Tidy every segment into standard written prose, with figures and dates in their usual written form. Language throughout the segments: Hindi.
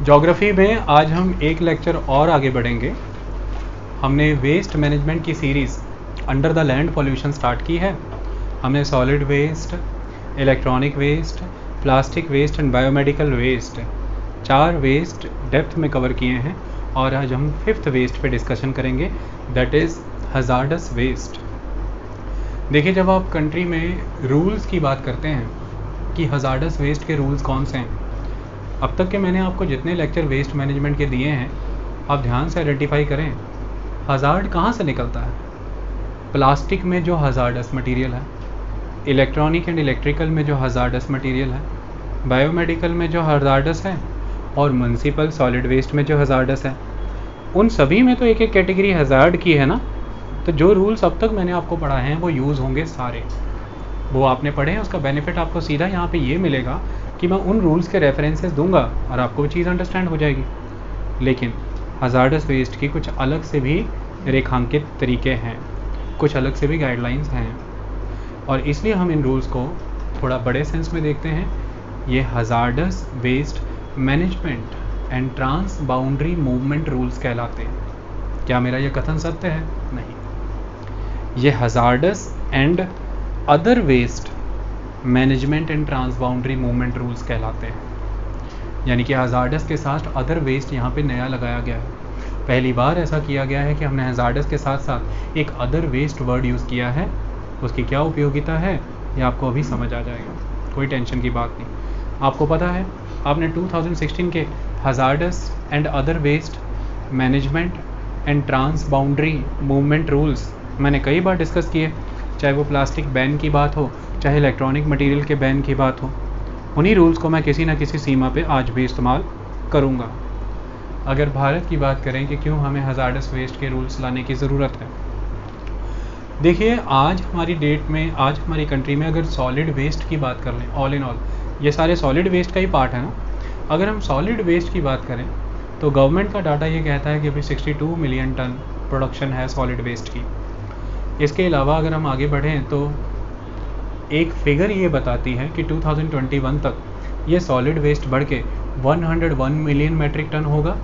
ज्योग्राफी में आज हम एक लेक्चर और आगे बढ़ेंगे। हमने वेस्ट मैनेजमेंट की series under the land pollution start की है। हमने solid waste, electronic waste, plastic waste and biomedical waste, 4 waste depth में कवर किए हैं और आज हम 5th वेस्ट पे डिस्कशन करेंगे, दैट इज़ हज़ार्डस वेस्ट। देखिए, जब आप कंट्री में रूल्स की बात करते हैं कि हज़ार्डस वेस्ट के रूल्स कौन से हैं, अब तक के मैंने आपको जितने लेक्चर वेस्ट मैनेजमेंट के दिए हैं, आप ध्यान से आइडेंटिफाई करें हज़ार्ड कहाँ से निकलता है। प्लास्टिक में जो हज़ार्डस मटेरियल है, इलेक्ट्रॉनिक एंड इलेक्ट्रिकल में जो हज़ार्डस मटेरियल है, बायोमेडिकल में जो हज़ार्डस है और म्युनिसिपल सॉलिड वेस्ट में जो हज़ार्डस है, उन सभी में तो एक एक कैटेगरी हज़ार्ड की है ना। तो जो रूल्स अब तक मैंने आपको पढ़ाए हैं वो यूज़ होंगे सारे, वो आपने पढ़े हैं। उसका बेनिफिट आपको सीधा यहाँ पे ये मिलेगा कि मैं उन रूल्स के रेफरेंसेस दूंगा और आपको वो चीज़ अंडरस्टैंड हो जाएगी। लेकिन हज़ार्डस वेस्ट की कुछ अलग से भी रेखांकित तरीके हैं, कुछ अलग से भी गाइडलाइंस हैं, और इसलिए हम इन रूल्स को थोड़ा बड़े सेंस में देखते हैं। ये hazardous waste management and transboundary movement rules कहलाते हैं। क्या मेरा ये कथन सत्य है? नहीं। ये hazardous and other waste management and transboundary movement rules कहलाते हैं। यानी कि हज़ार्डस के साथ अदर वेस्ट यहाँ पे नया लगाया गया है। पहली बार ऐसा किया गया है कि हमने हज़ार्डस के साथ साथ एक अदर वेस्ट वर्ड यूज़ किया है। उसकी क्या उपयोगिता है ये आपको अभी समझ आ जाएगा, कोई टेंशन की बात नहीं। आपको पता है, आपने 2016 के hazardous and other waste management and transboundary movement rules मैंने कई बार डिस्कस किए, चाहे वो प्लास्टिक बैन की बात हो, चाहे इलेक्ट्रॉनिक मटेरियल के बैन की बात हो। उन्हीं रूल्स को मैं किसी न किसी सीमा पे आज भी इस्तेमाल करूँगा। अगर भारत की बात करें कि क्यों हमें हज़ार्डस वेस्ट के रूल्स लाने की ज़रूरत है, देखिए आज हमारी डेट में, आज हमारी कंट्री में अगर सॉलिड वेस्ट की बात कर लें, ऑल इन ऑल ये सारे सॉलिड वेस्ट का ही पार्ट है ना। अगर हम सॉलिड वेस्ट की बात करें तो गवर्नमेंट का डाटा ये कहता है कि अभी 62 मिलियन टन प्रोडक्शन है सॉलिड वेस्ट की। इसके अलावा अगर हम आगे बढ़ें तो एक फिगर ये बताती है कि 2021 तक ये सॉलिड वेस्ट बढ़ के 101 मिलियन मेट्रिक टन होगा,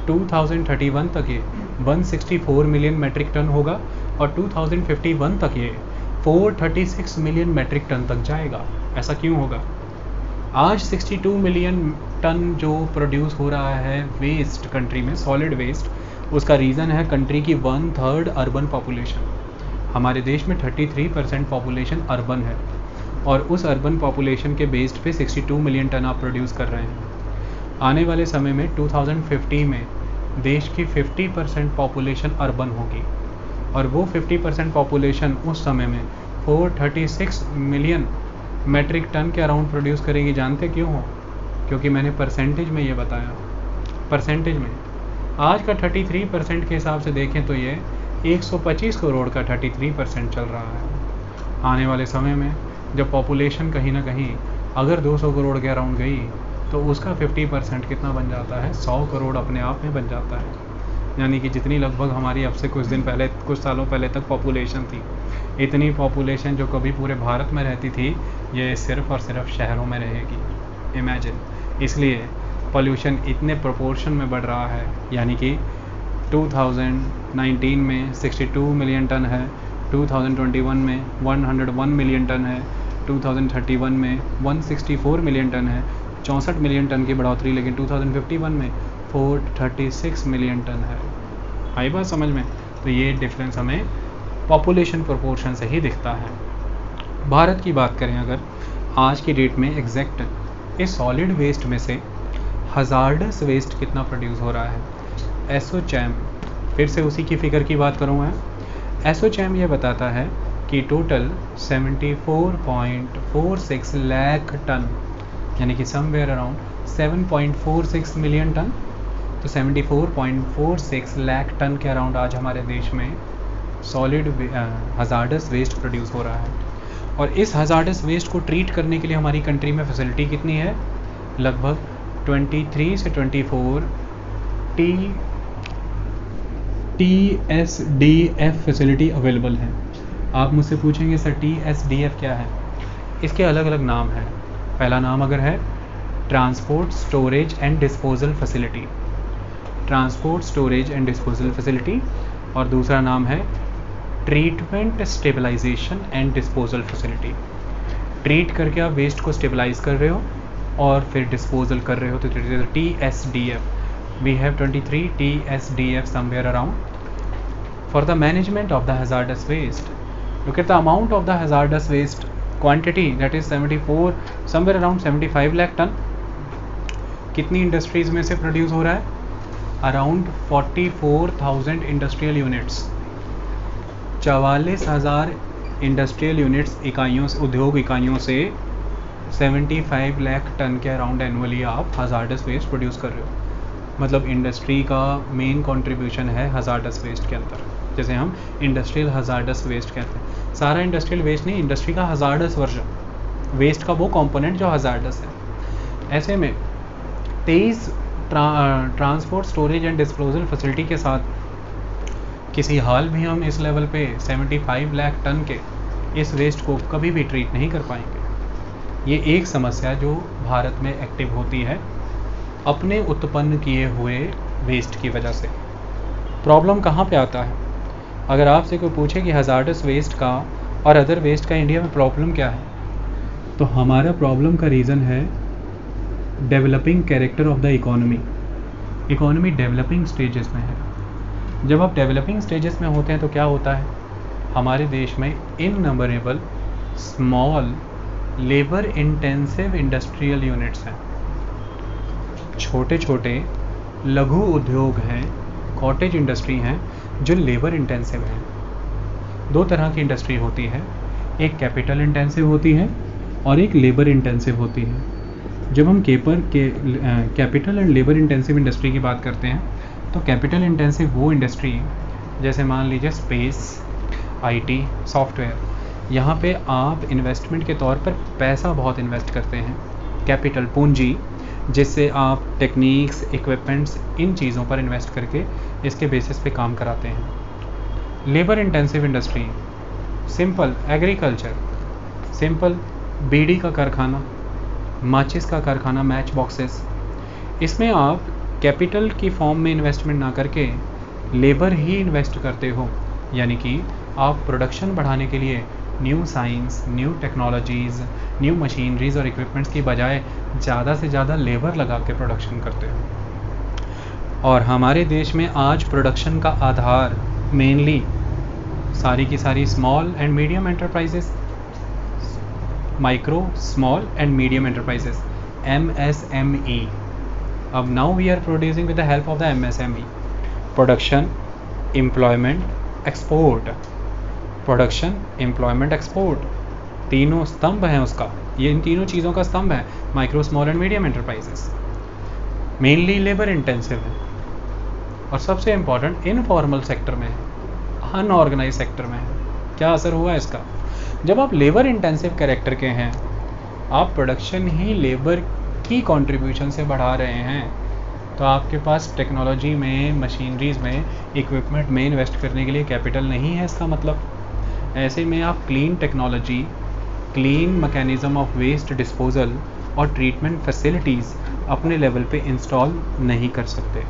2031 तक ये 164 मिलियन मेट्रिक टन होगा और 2051 तक ये 436 मिलियन मेट्रिक टन तक जाएगा। ऐसा क्यों होगा? आज 62 मिलियन टन जो प्रोड्यूस हो रहा है वेस्ट कंट्री में, सॉलिड वेस्ट, उसका रीज़न है कंट्री की 1/3 अर्बन पॉपुलेशन। हमारे देश में 33% पॉपुलेशन अर्बन है और उस अर्बन पॉपुलेशन के बेस्ड पे 62 मिलियन टन आप प्रोड्यूस कर रहे हैं। आने वाले समय में 2050 में देश की 50% पॉपुलेशन अर्बन होगी और वो 50% पॉपुलेशन उस समय में 436 मिलियन मेट्रिक टन के अराउंड प्रोड्यूस करेगी। जानते क्यों हो? क्योंकि मैंने परसेंटेज में ये बताया। परसेंटेज में आज का 33% के हिसाब से देखें तो ये 125 करोड़ का 33% चल रहा है। आने वाले समय में जब पॉपुलेशन कहीं ना कहीं अगर 200 करोड़ के अराउंड गई तो उसका 50% कितना बन जाता है? 100 करोड़ अपने आप में बन जाता है। यानी कि जितनी लगभग हमारी अब से कुछ दिन पहले, कुछ सालों पहले तक पॉपुलेशन थी, इतनी पॉपुलेशन जो कभी पूरे भारत में रहती थी, ये सिर्फ़ और सिर्फ शहरों में रहेगी। इमेजिन। इसलिए पॉल्यूशन इतने प्रोपोर्शन में बढ़ रहा है। यानी कि 2019 में 62 मिलियन टन है, 2021 में 101 मिलियन टन है, 2031 में 164 मिलियन टन है, 64 मिलियन टन की बढ़ोतरी, लेकिन 2051 में 436 मिलियन टन है। आई बात समझ में? तो ये डिफरेंस हमें पॉपुलेशन प्रोपोर्शन से ही दिखता है। भारत की बात करें अगर, आज की डेट में एग्जैक्ट इस सॉलिड वेस्ट में से हज़ार्डस वेस्ट कितना प्रोड्यूस हो रहा है, एसोचैम, फिर से उसी की फिगर की बात करूँ मैं। एसोचैम ये बताता है कि टोटल 74.46 लाख टन, यानी कि समवेयर अराउंड 7.46 मिलियन टन, तो 74.46 लाख टन के अराउंड आज हमारे देश में सॉलिड हज़ार्डस वेस्ट प्रोड्यूस हो रहा है। और इस हज़ार्डस वेस्ट को ट्रीट करने के लिए हमारी कंट्री में फैसिलिटी कितनी है? लगभग 23 से 24 TSDF फैसिलिटी अवेलेबल है। आप मुझसे पूछेंगे सर TSDF क्या है? इसके अलग अलग नाम हैं। पहला नाम अगर है transport storage and disposal facility, transport storage and disposal facility, और दूसरा नाम है treatment stabilisation and disposal facility. Treat करके आप वेस्ट को स्टेबलाइज कर रहे हो और फिर डिस्पोजल कर रहे हो, तो TSDF, we have 23 TSDF somewhere around for the management of the hazardous waste. Look at the amount of the hazardous waste quantity, that is 74, somewhere around 75 lakh ton. कितनी इंडस्ट्रीज में से प्रोड्यूस हो रहा है? Around 44,000 industrial units, 44,000 industrial units इकाइयों से, उद्योग इकाइयों से 75 लाख टन के अराउंड एनुअली आप हजार्डस वेस्ट प्रोड्यूस कर रहे हो। मतलब इंडस्ट्री का मेन कंट्रीब्यूशन है हजार्डस वेस्ट के अंदर, जैसे हम इंडस्ट्रियल हजार्डस वेस्ट कहते हैं। सारा इंडस्ट्रियल वेस्ट नहीं, इंडस्ट्री का हजार्डस वर्जन, वेस्ट का वो कंपोनेंट जो हजार्डस है। ऐसे में 23 transport storage and disposal facility के साथ किसी हाल भी हम इस लेवल पे 75 लाख टन के इस वेस्ट को कभी भी ट्रीट नहीं कर पाएंगे। ये एक समस्या जो भारत में एक्टिव होती है अपने उत्पन्न किए हुए वेस्ट की वजह से। प्रॉब्लम कहाँ पे आता है? अगर आपसे कोई पूछे कि हजार्डस वेस्ट का और अदर वेस्ट का इंडिया में प्रॉब्लम क्या है, तो हमारा प्रॉब्लम का रीज़न है developing character of the economy. Economy developing stages में है। जब आप डेवलपिंग स्टेजेस में होते हैं तो क्या होता है? हमारे देश में innumerable small labour intensive industrial units हैं, छोटे छोटे लघु उद्योग हैं, कॉटेज इंडस्ट्री हैं जो लेबर इंटेंसिव हैं। दो तरह की इंडस्ट्री होती है, एक कैपिटल इंटेंसिव होती है और एक लेबर इंटेंसिव होती है। जब हम capital and labour intensive industry की बात करते हैं तो कैपिटल इंटेंसिव वो इंडस्ट्री जैसे मान लीजिए स्पेस, IT, सॉफ्टवेयर, यहाँ पे आप इन्वेस्टमेंट के तौर पर पैसा बहुत इन्वेस्ट करते हैं, कैपिटल पूंजी, जिससे आप टेक्निक्स, इक्विपमेंट्स, इन चीज़ों पर इन्वेस्ट करके इसके बेसिस पे काम कराते हैं। Labour intensive industry, simple agriculture, simple bidi का कारखाना, माचिस का कारखाना, मैच बॉक्सेस, इसमें आप कैपिटल की फॉर्म में इन्वेस्टमेंट ना करके लेबर ही इन्वेस्ट करते हो, यानी कि आप प्रोडक्शन बढ़ाने के लिए new science, new technologies, new machineries और इक्विपमेंट्स की बजाय ज़्यादा से ज़्यादा लेबर लगा के प्रोडक्शन करते हो। और हमारे देश में आज प्रोडक्शन का आधार मेनली सारी की सारी small and medium enterprises, micro, small and medium enterprises, MSME। अब now we are producing with the help of the MSME, production, employment, export, production, employment, export, तीनों स्तंभ हैं उसका। ये इन तीनों चीज़ों का स्तंभ है micro, small and medium enterprises. Mainly labour intensive है और सबसे इम्पॉर्टेंट इनफॉर्मल सेक्टर में है, अनऑर्गेनाइज सेक्टर में है। क्या असर हुआ इसका? जब आप लेबर इंटेंसिव कैरेक्टर के हैं, आप प्रोडक्शन ही लेबर की कंट्रीब्यूशन से बढ़ा रहे हैं, तो आपके पास टेक्नोलॉजी में, मशीनरीज में, इक्विपमेंट में इन्वेस्ट करने के लिए कैपिटल नहीं है। इसका मतलब ऐसे में आप clean technology, clean mechanism of waste disposal और ट्रीटमेंट फैसिलिटीज़ अपने लेवल पे इंस्टॉल नहीं कर सकते।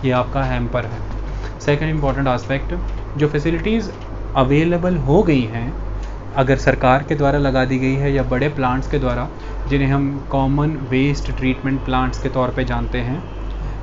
ये आपका हैम्पर है। सेकंड इम्पॉर्टेंट आस्पेक्ट, जो फैसिलिटीज़ अवेलेबल हो गई हैं, अगर सरकार के द्वारा लगा दी गई है या बड़े प्लांट्स के द्वारा, जिन्हें हम कॉमन वेस्ट ट्रीटमेंट प्लांट्स के तौर पे जानते हैं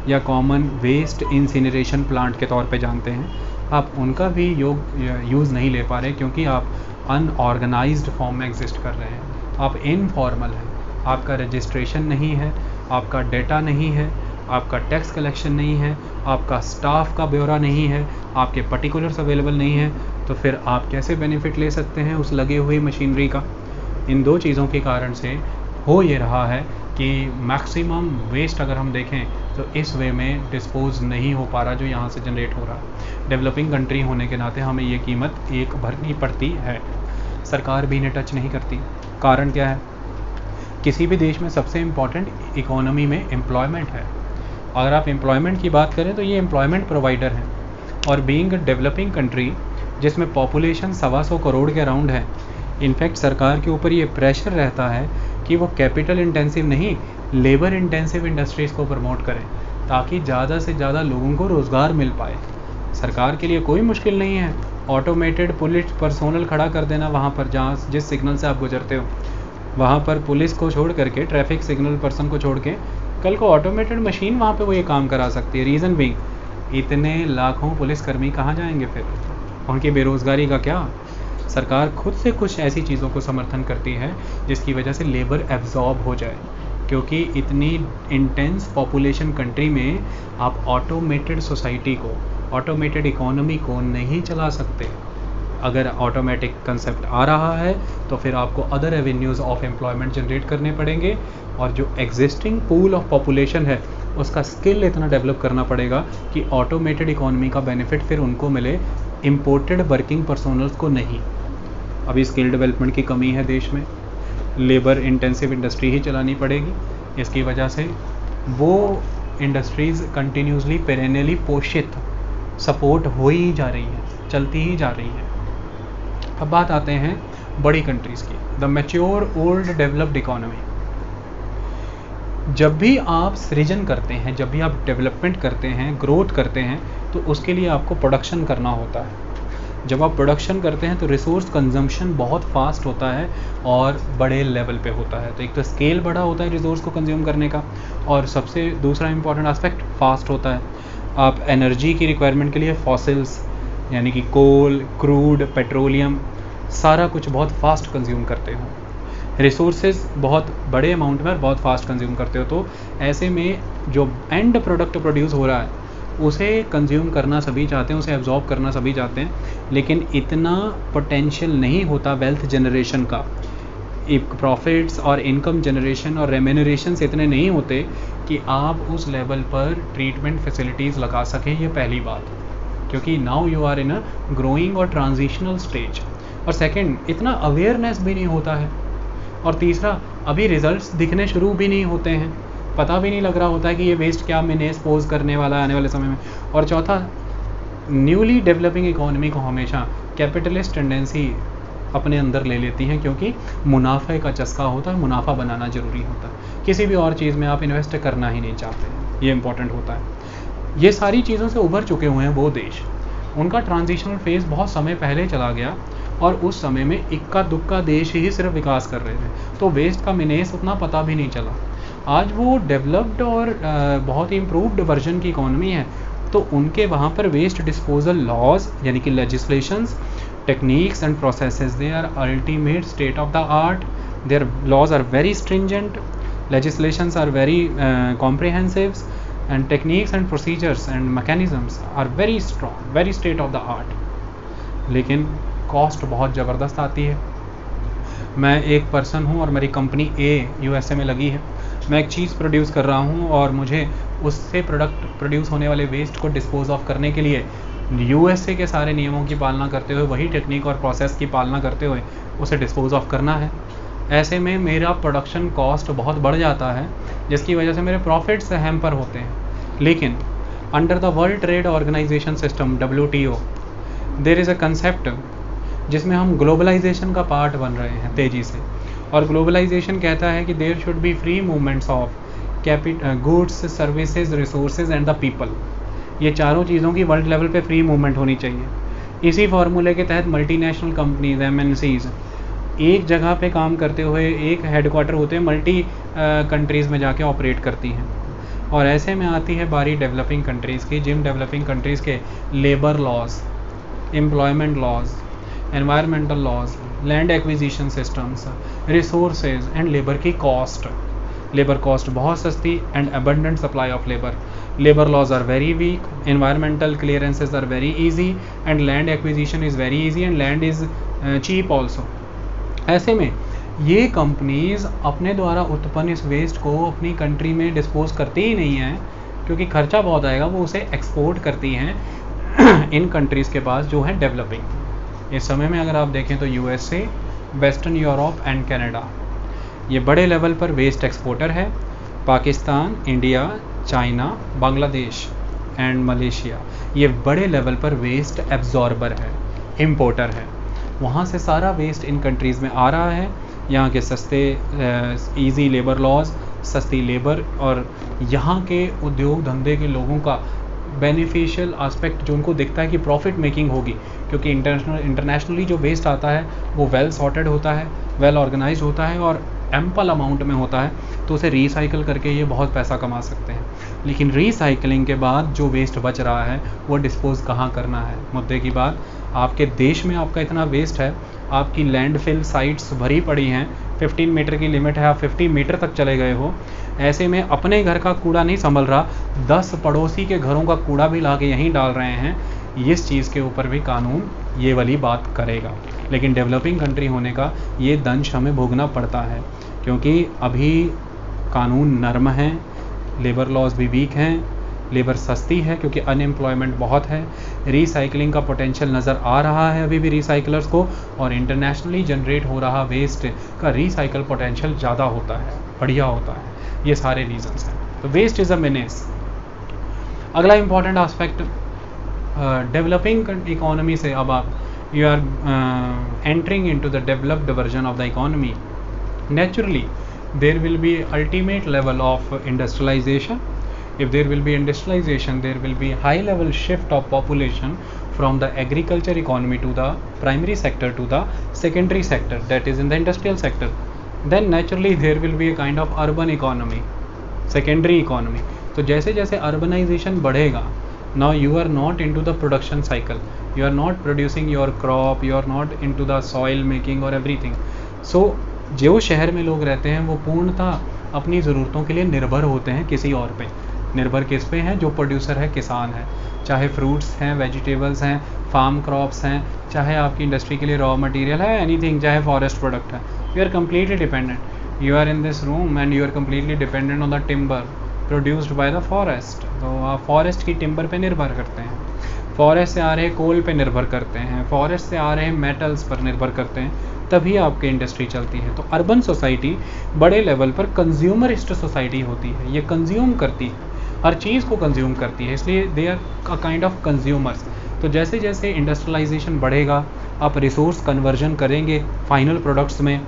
या कॉमन वेस्ट इंसिनरेशन प्लांट के तौर पे जानते हैं, आप उनका भी यूज़ नहीं ले पा रहे क्योंकि आप अनऑर्गेनाइज्ड फॉर्म में एग्जिस्ट कर रहे हैं। आप इनफॉर्मल हैं, आपका रजिस्ट्रेशन नहीं है, आपका डेटा नहीं है, आपका टैक्स कलेक्शन नहीं है, आपका स्टाफ का ब्यौरा नहीं है, आपके पर्टिकुलर्स अवेलेबल नहीं है, तो फिर आप कैसे बेनिफिट ले सकते हैं उस लगे हुई मशीनरी का? इन दो चीज़ों के कारण से हो ये रहा है कि मैक्सिमम वेस्ट अगर हम देखें तो इस वे में डिस्पोज नहीं हो पा रहा जो यहाँ से जनरेट हो रहा है। डेवलपिंग कंट्री होने के नाते हमें ये कीमत एक भरनी पड़ती है, सरकार भी इन्हें टच नहीं करती। कारण क्या है? किसी भी देश में सबसे इम्पॉर्टेंट इकोनॉमी में एम्प्लॉयमेंट है। अगर आप एम्प्लॉयमेंट की बात करें तो ये एम्प्लॉयमेंट प्रोवाइडर हैं, और बीइंग अ डेवलपिंग कंट्री जिसमें पॉपुलेशन 125 करोड़ के अराउंड है, इनफैक्ट सरकार के ऊपर ये प्रेशर रहता है कि वो कैपिटल इंटेंसिव नहीं, लेबर इंटेंसिव इंडस्ट्रीज़ को प्रमोट करें ताकि ज़्यादा से ज़्यादा लोगों को रोज़गार मिल पाए। सरकार के लिए कोई मुश्किल नहीं है ऑटोमेटेड पुलिस पर्सोनल खड़ा कर देना वहाँ पर जहाँ जिस सिग्नल से आप गुजरते हो, वहाँ पर पुलिस को छोड़ करके, ट्रैफिक सिग्नल पर्सन को छोड़ के कल को ऑटोमेटेड मशीन वहाँ पे वो ये काम करा सकती है। रीज़न भी इतने लाखों पुलिसकर्मी कहाँ जाएंगे फिर, उनकी बेरोज़गारी का क्या। सरकार खुद से कुछ ऐसी चीज़ों को समर्थन करती है जिसकी वजह से लेबर एब्जॉर्ब हो जाए, क्योंकि इतनी इंटेंस पॉपुलेशन कंट्री में आप ऑटोमेटेड सोसाइटी को, ऑटोमेटेड इकोनॉमी को नहीं चला सकते। अगर ऑटोमेटिक कंसेप्ट आ रहा है तो फिर आपको other avenues of employment generate करने पड़ेंगे, और जो एग्जिस्टिंग पूल ऑफ पॉपुलेशन है उसका स्किल इतना डेवलप करना पड़ेगा कि ऑटोमेटेड इकोनॉमी का बेनिफिट फिर उनको मिले, इम्पोर्टेड वर्किंग पर्सोनल्स को नहीं। अभी स्किल डेवलपमेंट की कमी है देश में, लेबर इंटेंसिव इंडस्ट्री ही चलानी पड़ेगी। इसकी वजह से वो इंडस्ट्रीज़ कंटिन्यूसली पेरेनियली पोषित सपोर्ट हो ही जा रही है, चलती ही जा रही है। अब बात आते हैं बड़ी कंट्रीज़ की, the mature old developed economy. जब भी आप सृजन करते हैं, जब भी आप डेवलपमेंट करते हैं, ग्रोथ करते हैं, तो उसके लिए आपको प्रोडक्शन करना होता है। जब आप प्रोडक्शन करते हैं तो रिसोर्स कंजम्पशन बहुत फास्ट होता है और बड़े लेवल पे होता है। तो एक तो स्केल बड़ा होता है रिसोर्स को कंज्यूम करने का, और सबसे दूसरा इंपॉर्टेंट एस्पेक्ट फास्ट होता है। आप एनर्जी की रिक्वायरमेंट के लिए फॉसिल्स यानी कि कोल, क्रूड, पेट्रोलियम, सारा कुछ बहुत फास्ट कंज्यूम करते हो, रिसोर्सेज बहुत बड़े अमाउंट में और बहुत फास्ट कंज्यूम करते हो। तो ऐसे में जो एंड प्रोडक्ट प्रोड्यूस हो रहा है उसे कंज्यूम करना सभी चाहते हैं, उसे एब्जॉर्ब करना सभी चाहते हैं, लेकिन इतना पोटेंशियल नहीं होता वेल्थ जनरेशन का, प्रॉफिट्स और इनकम जनरेशन और रेम्यूनरेशन इतने नहीं होते कि आप उस लेवल पर ट्रीटमेंट फैसिलिटीज़ लगा सकें। ये पहली बात, क्योंकि now you are in a growing और ट्रांजिशनल स्टेज। और सेकंड, इतना अवेयरनेस भी नहीं होता है। और तीसरा, अभी रिजल्ट्स दिखने शुरू भी नहीं होते हैं, पता भी नहीं लग रहा होता है कि ये वेस्ट क्या मैनेज पोज करने वाला है आने वाले समय में। और चौथा, न्यूली डेवलपिंग इकोनॉमी को हमेशा कैपिटलिस्ट टेंडेंसी अपने अंदर ले लेती हैं, क्योंकि मुनाफे का चस्का होता है, मुनाफा बनाना ज़रूरी होता है। किसी भी और चीज़ में आप इन्वेस्ट करना ही नहीं चाहते, ये इंपॉर्टेंट होता है। ये सारी चीज़ों से उभर चुके हुए हैं वो देश, उनका ट्रांजिशनल फेज़ बहुत समय पहले चला गया और उस समय में इक्का दुक्का देश ही सिर्फ विकास कर रहे थे, तो वेस्ट का मिनेस उतना पता भी नहीं चला। आज वो डेवलप्ड और बहुत ही इम्प्रूव्ड वर्जन की इकोनॉमी है, तो उनके वहाँ पर वेस्ट डिस्पोजल लॉज यानी कि legislations, techniques and processes, they are ultimate state of the art, their laws are very stringent, legislations are very comprehensive, and techniques and procedures and mechanisms are very strong, very state of the art, लेकिन कॉस्ट बहुत ज़बरदस्त आती है। मैं एक पर्सन हूँ और मेरी कंपनी ए यूएसए में लगी है, मैं एक चीज़ प्रोड्यूस कर रहा हूँ और मुझे उससे प्रोडक्ट प्रोड्यूस होने वाले वेस्ट को डिस्पोज ऑफ करने के लिए यूएसए के सारे नियमों की पालना करते हुए, वही टेक्निक और प्रोसेस की पालना करते हुए उसे डिस्पोज ऑफ करना है। ऐसे में मेरा प्रोडक्शन कॉस्ट बहुत बढ़ जाता है, जिसकी वजह से मेरे प्रॉफिट्स हैम्पर होते हैं। लेकिन under the world trade organisation system WTO there is a concept जिसमें हम ग्लोबलाइजेशन का पार्ट बन रहे हैं तेज़ी से, और ग्लोबलाइजेशन कहता है कि there should be free movements of goods, services, resources and the people. ये चारों चीज़ों की वर्ल्ड लेवल पे फ्री मूवमेंट होनी चाहिए। इसी फार्मूले के तहत मल्टीनेशनल कंपनीज, MNCs एक जगह पे काम करते हुए एक हेडक्वार्टर होते हैं, मल्टी कंट्रीज़ में जाके ऑपरेट करती हैं। और ऐसे में आती है बारी डेवलपिंग कंट्रीज़ की, जिन डेवलपिंग कंट्रीज़ के labour laws, employment laws, environmental laws, land acquisition systems, resources and labour की कॉस्ट, लेबर कॉस्ट बहुत सस्ती and abundant supply of labour, labour laws are very weak, environmental clearances are very easy and land acquisition is very easy and land is cheap also. ऐसे में ये कंपनीज़ अपने द्वारा उत्पन्न इस वेस्ट को अपनी कंट्री में डिस्पोज करती ही नहीं हैं, क्योंकि खर्चा बहुत आएगा, वो उसे एक्सपोर्ट करती हैं इन कंट्रीज़ के पास जो है डेवलपिंग। इस समय में अगर आप देखें तो USA, western Europe and Canada ये बड़े लेवल पर वेस्ट एक्सपोर्टर है। Pakistan, India, China, Bangladesh and Malaysia ये बड़े लेवल पर वेस्ट एब्जॉर्बर है, इम्पोर्टर है। वहाँ से सारा वेस्ट इन कंट्रीज़ में आ रहा है। यहाँ के सस्ते इजी लेबर लॉज, सस्ती लेबर और यहाँ के उद्योग धंधे के लोगों का बेनिफिशियल एस्पेक्ट जो उनको दिखता है कि प्रॉफिट मेकिंग होगी, क्योंकि इंटरनेशनली जो वेस्ट आता है वो वेल सॉर्टेड होता है, वेल ऑर्गेनाइज होता है और एम्पल अमाउंट में होता है, तो उसे रिसाइकल करके ये बहुत पैसा कमा सकते हैं। लेकिन रिसाइकलिंग के बाद जो वेस्ट बच रहा है वो डिस्पोज कहाँ करना है, मुद्दे की बात। आपके देश में आपका इतना वेस्ट है, आपकी लैंडफिल साइट्स भरी पड़ी हैं, 15 मीटर की लिमिट है, आप 50 मीटर तक चले गए हो, ऐसे में अपने घर का कूड़ा नहीं संभल रहा, 10 पड़ोसी के घरों का कूड़ा भी ला के यहीं डाल रहे हैं, इस चीज़ के ऊपर भी कानून ये वाली बात करेगा। लेकिन डेवलपिंग कंट्री होने का ये दंश हमें भोगना पड़ता है, क्योंकि अभी कानून नर्म हैं, लेबर लॉज भी वीक हैं, लेबर सस्ती है क्योंकि अनएम्प्लॉयमेंट बहुत है, रिसाइकलिंग का पोटेंशियल नज़र आ रहा है अभी भी रिसाइकलर्स को, और इंटरनेशनली जनरेट हो रहा वेस्ट का रिसाइकल पोटेंशियल ज़्यादा होता है, बढ़िया होता है। ये सारे रीजंस हैं। तो वेस्ट इज़ अ मेनेस। अगला इंपॉर्टेंट आस्पेक्ट, डेवलपिंग इकोनॉमी से अब आप you are entering into the developed version of the economy. Naturally there will be ultimate level of industrialization. If there will be industrialization, there will be high level shift of population from the agriculture economy to the primary sector to the secondary sector, that is in the industrial sector. Then naturally there will be a kind of urban economy, secondary economy. तो जैसे जैसे urbanization बढ़ेगा, now you are not into the production cycle, you are not producing your crop, you are not into the soil making or everything. So जो शहर में लोग रहते हैं वो पूर्णतः अपनी ज़रूरतों के लिए निर्भर होते हैं किसी और पे। निर्भर किस पे हैं? जो प्रोड्यूसर है, किसान है, चाहे फ्रूट्स हैं, वेजिटेबल्स हैं, फार्म क्रॉप्स हैं, चाहे आपकी इंडस्ट्री के लिए रॉ मटेरियल है, एनीथिंग, चाहे फॉरेस्ट प्रोडक्ट है, you are completely dependent. You are in this room and you are completely dependent on the timber produced by the forest. तो आप फॉरेस्ट की टिम्बर पे निर्भर करते हैं, फॉरेस्ट से आ रहे कोल पे निर्भर करते हैं, फॉरेस्ट से आ रहे मेटल्स पर निर्भर करते हैं, तभी आपकी इंडस्ट्री चलती है। तो अर्बन सोसाइटी बड़े लेवल पर कंज्यूमरिस्ट सोसाइटी होती है, ये कंज्यूम करती है, हर चीज़ को कंज्यूम करती है, इसलिए they are a kind of consumers. तो जैसे जैसे इंडस्ट्रियलाइजेशन बढ़ेगा, आप रिसोर्स कन्वर्जन करेंगे फाइनल प्रोडक्ट्स में,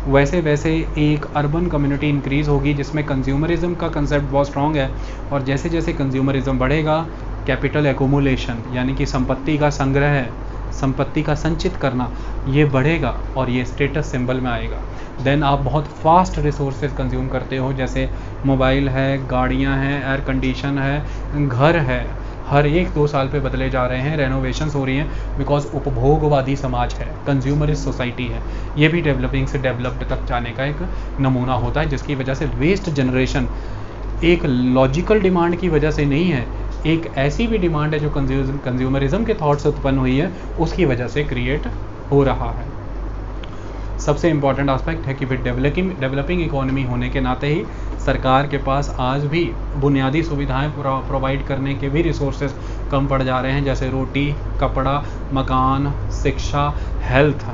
वैसे वैसे एक अर्बन कम्युनिटी इंक्रीज़ होगी जिसमें कंज्यूमरिज्म का कंसेप्ट बहुत स्ट्रॉन्ग है। और जैसे जैसे कंज्यूमरिज्म बढ़ेगा, कैपिटल एक्यूमुलेशन यानी कि संपत्ति का संग्रह, संपत्ति का संचित करना, ये बढ़ेगा और ये स्टेटस सिंबल में आएगा। देन आप बहुत फास्ट रिसोर्सेज कंज्यूम करते हो, जैसे मोबाइल है, गाड़ियाँ हैं, एयर कंडीशन है, घर है, हर 1-2 साल पे बदले जा रहे हैं, रेनोवेशंस हो रही हैं, बिकॉज उपभोगवादी समाज है, कंज्यूमरिस्ट सोसाइटी है। ये भी डेवलपिंग से डेवलप्ड तक जाने का एक नमूना होता है, जिसकी वजह से वेस्ट जनरेशन एक लॉजिकल डिमांड की वजह से नहीं है, एक ऐसी भी डिमांड है जो कंज्यूमरिज्म के थॉट से उत्पन्न हुई है, उसकी वजह से क्रिएट हो रहा है। सबसे इम्पॉर्टेंट एस्पेक्ट है कि फिर डेवलपिंग इकोनॉमी होने के नाते ही सरकार के पास आज भी बुनियादी सुविधाएं प्रोवाइड करने के भी रिसोर्सेज कम पड़ जा रहे हैं, जैसे रोटी, कपड़ा, मकान, शिक्षा, हेल्थ,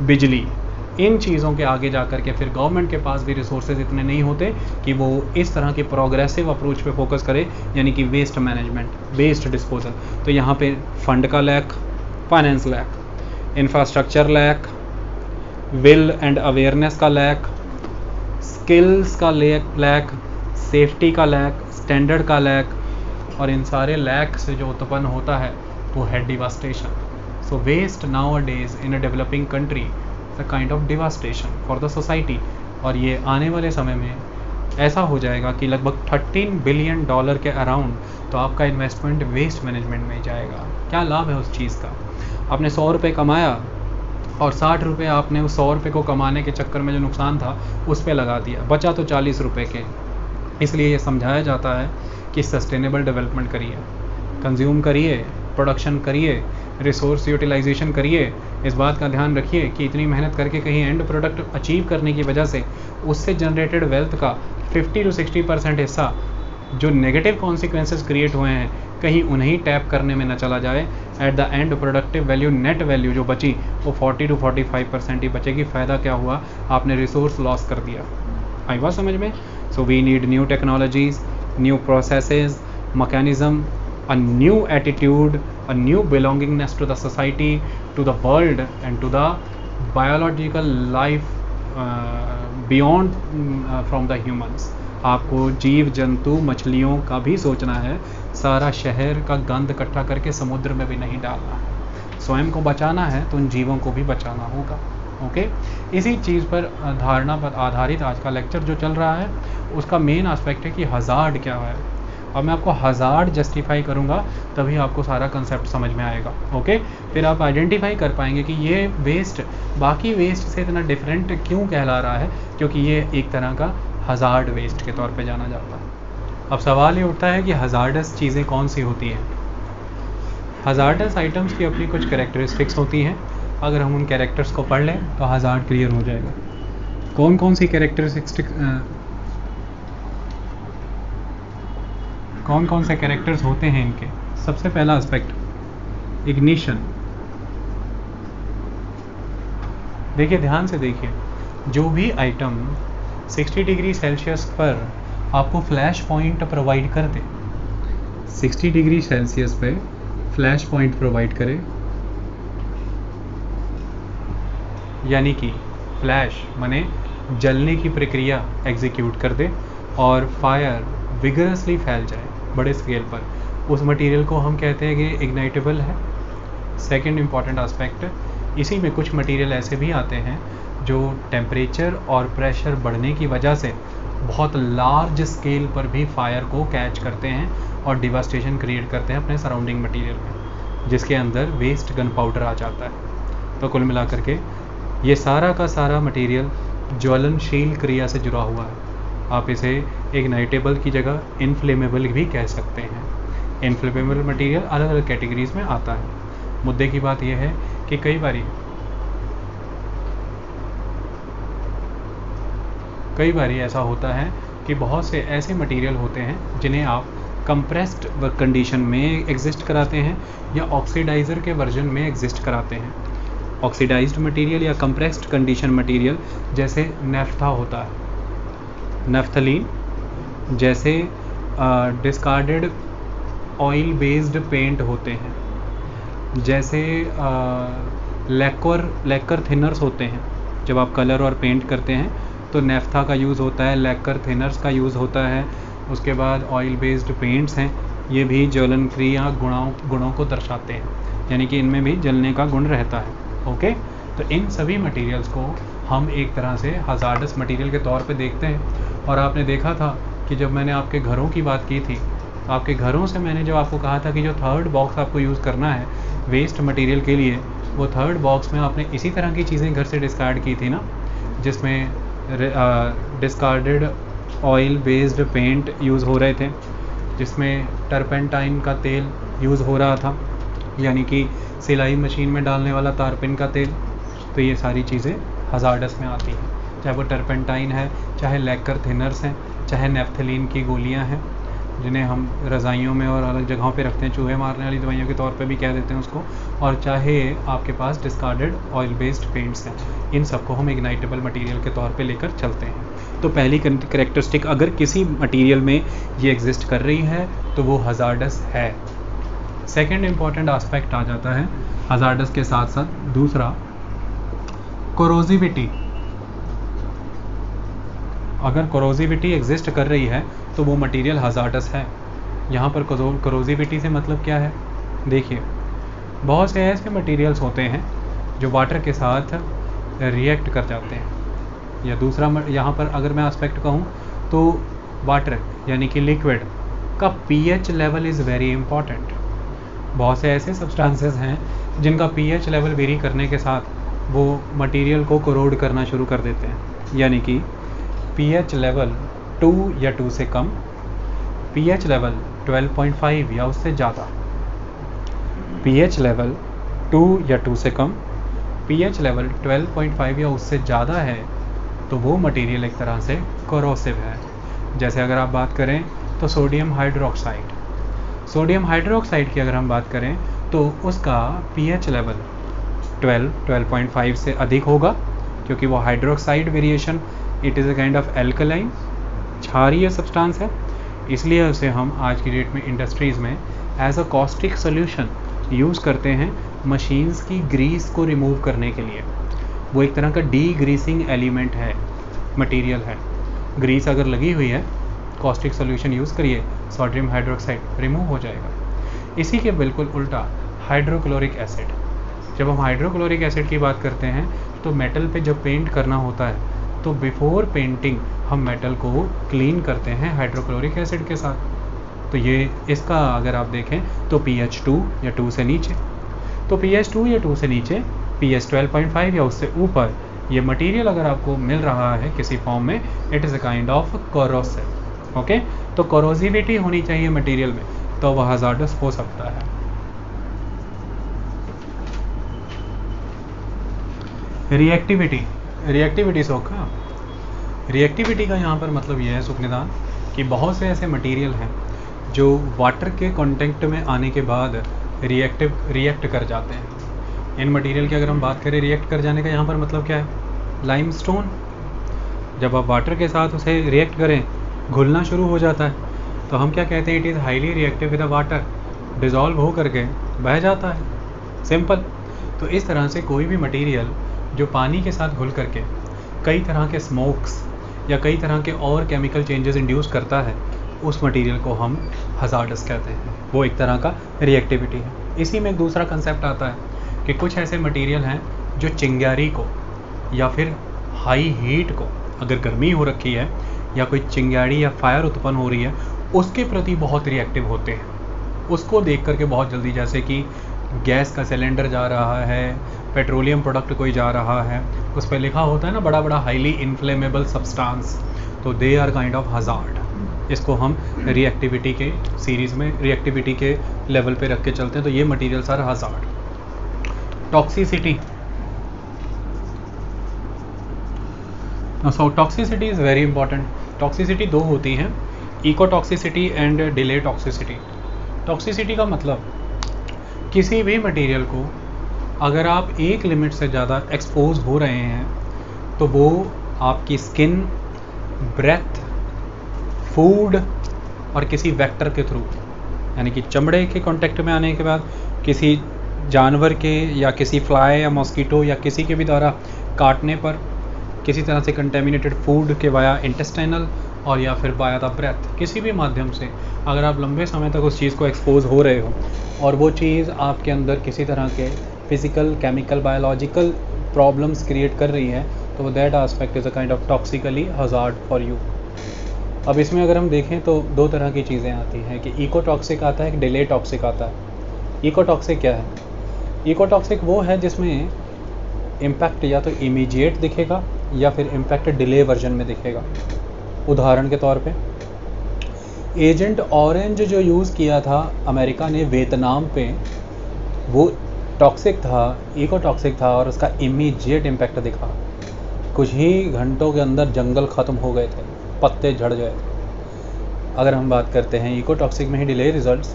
बिजली। इन चीज़ों के आगे जा कर के फिर गवर्नमेंट के पास भी रिसोर्सेज इतने नहीं होते कि वो इस तरह के प्रोग्रेसिव अप्रोच पे फोकस करे, यानी कि वेस्ट मैनेजमेंट, वेस्ट डिस्पोजल। तो यहाँ पे फंड का lack, finance lack, infrastructure lack, will and awareness का लैक, स्किल्स का लैक, सेफ्टी का लैक, स्टैंडर्ड का लैक, और इन सारे लैक से जो उत्पन्न होता है वो है devastation. So waste nowadays in a developing country the kind of devastation for the society. और ये आने वाले समय में ऐसा हो जाएगा कि लगभग $13 बिलियन के अराउंड तो आपका इन्वेस्टमेंट वेस्ट मैनेजमेंट में जाएगा। क्या लाभ है उस चीज़ का? आपने 100 रुपये कमाया और 60 रुपये आपने उस 100 रुपये को कमाने के चक्कर में जो नुकसान था उस पर लगा दिया, बचा तो 40 रुपये के। इसलिए ये समझाया जाता है कि सस्टेनेबल डेवलपमेंट करिए, कंज्यूम करिए, प्रोडक्शन करिए, रिसोर्स यूटिलाइजेशन करिए। इस बात का ध्यान रखिए कि इतनी मेहनत करके कहीं एंड प्रोडक्ट अचीव करने की वजह से उससे जनरेटेड वेल्थ का 50 to 60% हिस्सा जो नेगेटिव कॉन्सिक्वेंसेस क्रिएट हुए हैं कहीं उन्हें टैप करने में न चला जाए। At the end productive value, net value जो बची वो 40 to 45% ही बचेगी। फ़ायदा क्या हुआ? आपने रिसोर्स लॉस कर दिया। आई बात समझ में? So we need new technologies, new processes, mechanism, a new attitude, a new belongingness to the society, to the world and to the biological life beyond from the humans. आपको जीव जंतु मछलियों का भी सोचना है, सारा शहर का गंद इकट्ठा करके समुद्र में भी नहीं डालना है। स्वयं को बचाना है तो उन जीवों को भी बचाना होगा। ओके, इसी चीज़ पर धारणा पर आधारित आज का लेक्चर जो चल रहा है उसका मेन एस्पेक्ट है कि हज़ार्ड क्या है। और मैं आपको हज़ार्ड जस्टिफाई करूँगा तभी आपको सारा कंसेप्ट समझ में आएगा। ओके, फिर आप आइडेंटिफाई कर पाएंगे कि ये वेस्ट बाकी वेस्ट से इतना डिफरेंट क्यों कहला रहा है, क्योंकि ये एक तरह का हज़ार्ड वेस्ट के तौर पे जाना जाता है। अब सवाल ये उठता है कि हज़ार्डस चीज़ें कौन सी होती हैं। हज़ार्डस आइटम्स की अपनी कुछ कैरेक्टरिस्टिक्स होती हैं। अगर हम उन कैरेक्टर्स को पढ़ लें तो हज़ार्ड क्लियर हो जाएगा। कौन कौन सी कौन कौन से कैरेक्टर्स होते हैं इनके। सबसे पहला एस्पेक्ट इग्निशन। देखिए, ध्यान से देखिए, जो भी आइटम 60 डिग्री सेल्सियस पर आपको फ्लैश पॉइंट प्रोवाइड कर दे, 60 डिग्री सेल्सियस पे फ्लैश पॉइंट प्रोवाइड करे, यानी कि फ्लैश माने जलने की प्रक्रिया एग्जीक्यूट कर दे और फायर विगरसली फैल जाए बड़े स्केल पर, उस मटेरियल को हम कहते हैं कि इग्नाइटेबल है। सेकंड इम्पॉर्टेंट एस्पेक्ट, इसी में कुछ मटेरियल ऐसे भी आते हैं जो टेम्परेचर और प्रेशर बढ़ने की वजह से बहुत लार्ज स्केल पर भी फायर को कैच करते हैं और डिवास्टेशन क्रिएट करते हैं अपने सराउंडिंग मटेरियल में, जिसके अंदर वेस्ट गन पाउडर आ जाता है। तो कुल मिलाकर के ये सारा का सारा मटेरियल ज्वलनशील क्रिया से जुड़ा हुआ है। आप इसे इग्नाइटेबल की जगह इनफ्लेमेबल भी कह सकते हैं। इनफ्लेमेबल मटेरियल अलग अलग कैटेगरीज में आता है। मुद्दे की बात यह है कि कई बारी ऐसा होता है कि बहुत से ऐसे मटेरियल होते हैं जिन्हें आप कंप्रेस्ड कंडीशन में एग्जिस्ट कराते हैं या ऑक्सीडाइज़र के वर्जन में एग्जिस्ट कराते हैं। ऑक्सीडाइज्ड मटेरियल या कंप्रेस्ड कंडीशन मटेरियल जैसे नेफ्था होता है, नेफ्थलीन, जैसे डिस्कार्डेड ऑयल बेस्ड पेंट होते हैं, जैसे लैक्कर थिनर्स होते हैं। जब आप कलर और पेंट करते हैं तो नेफ्था का यूज़ होता है, लैक्कर थिनर्स का यूज़ होता है। उसके बाद ऑयल बेस्ड पेंट्स हैं, ये भी ज्वलन क्रिया गुणों को दर्शाते हैं, यानी कि इनमें भी जलने का गुण रहता है। ओके, तो इन सभी मटेरियल्स को हम एक तरह से हज़ार्डस मटेरियल के तौर पे देखते हैं। और आपने देखा था कि जब मैंने आपके घरों की बात की थी, तो आपके घरों से मैंने जब आपको कहा था कि जो थर्ड बॉक्स आपको यूज़ करना है वेस्ट मटेरियल के लिए, वो थर्ड बॉक्स में आपने इसी तरह की चीज़ें घर से डिस्कार्ड की थी ना, जिसमें discarded oil based paint use हो रहे थे, जिसमें टर्पेंटाइन का तेल यूज़ हो रहा था, यानी कि सिलाई मशीन में डालने वाला तारपिन का तेल। तो ये सारी चीज़ें हज़ार्डस में आती हैं, चाहे वो टर्पेंटाइन है, चाहे लैक्कर थिनर्स हैं, चाहे नेफ्थलीन की गोलियां हैं, जिन्हें हम रज़ाइयों में और अलग जगहों पे रखते हैं, चूहे मारने वाली दवाइयों के तौर पे भी कह देते हैं उसको, और चाहे आपके पास डिस्कार्डेड ऑयल बेस्ड पेंट्स हैं। इन सबको हम इग्नाइटेबल मटेरियल के तौर पे लेकर चलते हैं। तो पहली कैरेक्टरिस्टिक, अगर किसी मटेरियल में ये एग्जिस्ट कर रही है तो वो हज़ार्डस है। सेकेंड इम्पॉर्टेंट एस्पेक्ट आ जाता है हज़ार्डस के साथ साथ दूसरा, कोरोसिविटी। अगर कोरोसिविटी एग्जिस्ट कर रही है तो वो मटेरियल हज़ार्डस है। यहाँ पर कोरोसिविटी से मतलब क्या है? देखिए, बहुत से ऐसे मटेरियल्स होते हैं जो वाटर के साथ रिएक्ट कर जाते हैं, या दूसरा यहाँ पर अगर मैं एस्पेक्ट कहूँ तो वाटर यानी कि लिक्विड का pH level is very important. बहुत से ऐसे सब्सटेंसेस हैं जिनका पीएच लेवल वेरी करने के साथ वो मटेरियल को कोरोड करना शुरू कर देते हैं, यानी कि पीएच लेवल 2 या 2 से कम, पीएच लेवल 12.5 या उससे ज़्यादा, पीएच लेवल 2 या 2 से कम, पीएच लेवल 12.5 या उससे ज़्यादा है तो वो मटेरियल एक तरह से कोरोसिव है। जैसे अगर आप बात करें तो सोडियम हाइड्रोक्साइड की अगर हम बात करें तो उसका पीएच लेवल 12.5 से अधिक होगा, क्योंकि वो hydroxide variation, it is a kind of alkaline क्षारीय सब्सटेंस है, इसलिए उसे हम आज की डेट में इंडस्ट्रीज़ में as a caustic solution use करते हैं मशीन्स की ग्रीस को रिमूव करने के लिए। वो एक तरह का डी ग्रीसिंग एलिमेंट है, मटेरियल है। ग्रीस अगर लगी हुई है कॉस्टिक सोल्यूशन यूज़ करिए, सोडियम हाइड्रोक्साइड रिमूव हो जाएगा। इसी के बिल्कुल उल्टा हाइड्रोक्लोरिक एसिड, जब हम हाइड्रोक्लोरिक एसिड की बात करते हैं तो मेटल पे जब पेंट करना होता है तो बिफोर पेंटिंग हम मेटल को क्लीन करते हैं हाइड्रोक्लोरिक एसिड के साथ। तो ये इसका अगर आप देखें तो pH 2 या 2 से नीचे, तो pH 2 या 2 से नीचे, pH 12.5 या उससे ऊपर ये मटेरियल अगर आपको मिल रहा है किसी फॉर्म में, it is a kind of corrosive. Okay, तो कोरोसिविटी होनी चाहिए मटेरियल में, तो वह हजार्डस हो सकता है। रिएक्टिविटी सोखा, रिएक्टिविटी का यहाँ पर मतलब यह है सुखनिदान कि बहुत से ऐसे मटेरियल हैं जो वाटर के कांटेक्ट में आने के बाद रिएक्ट कर जाते हैं। इन मटेरियल की अगर हम बात करें रिएक्ट कर जाने का यहाँ पर मतलब क्या है, लाइमस्टोन जब आप वाटर के साथ उसे रिएक्ट करें घुलना शुरू हो जाता है तो हम क्या कहते हैं, it is highly reactive with the water, dissolve हो करके बह जाता है, सिंपल। तो इस तरह से कोई भी मटेरियल जो पानी के साथ घुल करके कई तरह के स्मोक्स या कई तरह के और केमिकल चेंजेस इंड्यूस करता है, उस मटेरियल को हम हजार्डस कहते हैं, वो एक तरह का रिएक्टिविटी है। इसी में एक दूसरा कंसेप्ट आता है कि कुछ ऐसे मटेरियल हैं जो चिंगारी को या फिर हाई हीट को, अगर गर्मी हो रखी है या कोई चिंगारी या फायर उत्पन्न हो रही है, उसके प्रति बहुत रिएक्टिव होते हैं। उसको देख करके बहुत जल्दी, जैसे कि गैस का सिलेंडर जा रहा है, पेट्रोलियम प्रोडक्ट कोई जा रहा है, उस पर लिखा होता है ना बड़ा बड़ा हाईली इन्फ्लेमेबल सब्सटेंस, तो they are kind of hazard. इसको हम रिएक्टिविटी के सीरीज़ में रिएक्टिविटी के लेवल पे रख के चलते हैं, तो ये materials are hazard. Toxicity, so toxicity is very important. Toxicity दो होती हैं, ecotoxicity and delay toxicity. Toxicity का मतलब किसी भी मटेरियल को अगर आप एक लिमिट से ज़्यादा एक्सपोज हो रहे हैं तो वो आपकी स्किन, ब्रेथ, फूड और किसी वेक्टर के थ्रू, यानी कि चमड़े के कांटेक्ट में आने के बाद किसी जानवर के या किसी फ्लाई या मॉस्किटो या किसी के भी द्वारा काटने पर, किसी तरह से कंटेमिनेटेड फूड के वाया इंटेस्टाइनल और या फिर वाया द ब्रेथ, किसी भी माध्यम से अगर आप लंबे समय तक उस चीज़ को एक्सपोज हो रहे हो और वो चीज़ आपके अंदर किसी तरह के physical, chemical, biological problems create कर रही है, तो that aspect is a kind of toxically hazard for you. अब इसमें अगर हम देखें तो दो तरह की चीज़ें आती हैं कि इकोटॉक्सिक आता है, कि डिले टॉक्सिक आता है। इकोटॉक्सिक क्या है? इकोटॉक्सिक वो है जिसमें इम्पैक्ट या तो इमीडिएट दिखेगा या फिर इम्पैक्ट डिले वर्जन में दिखेगा। उदाहरण के तौर पे एजेंट ऑरेंज जो यूज़ किया था अमेरिका ने वियतनाम पे, वो टॉक्सिक था, इकोटॉक्सिक था और उसका इमीडिएट इम्पैक्ट दिखा। कुछ ही घंटों के अंदर जंगल ख़त्म हो गए थे, पत्ते झड़ गए। अगर हम बात करते हैं इकोटॉक्सिक में ही डिले रिजल्ट्स,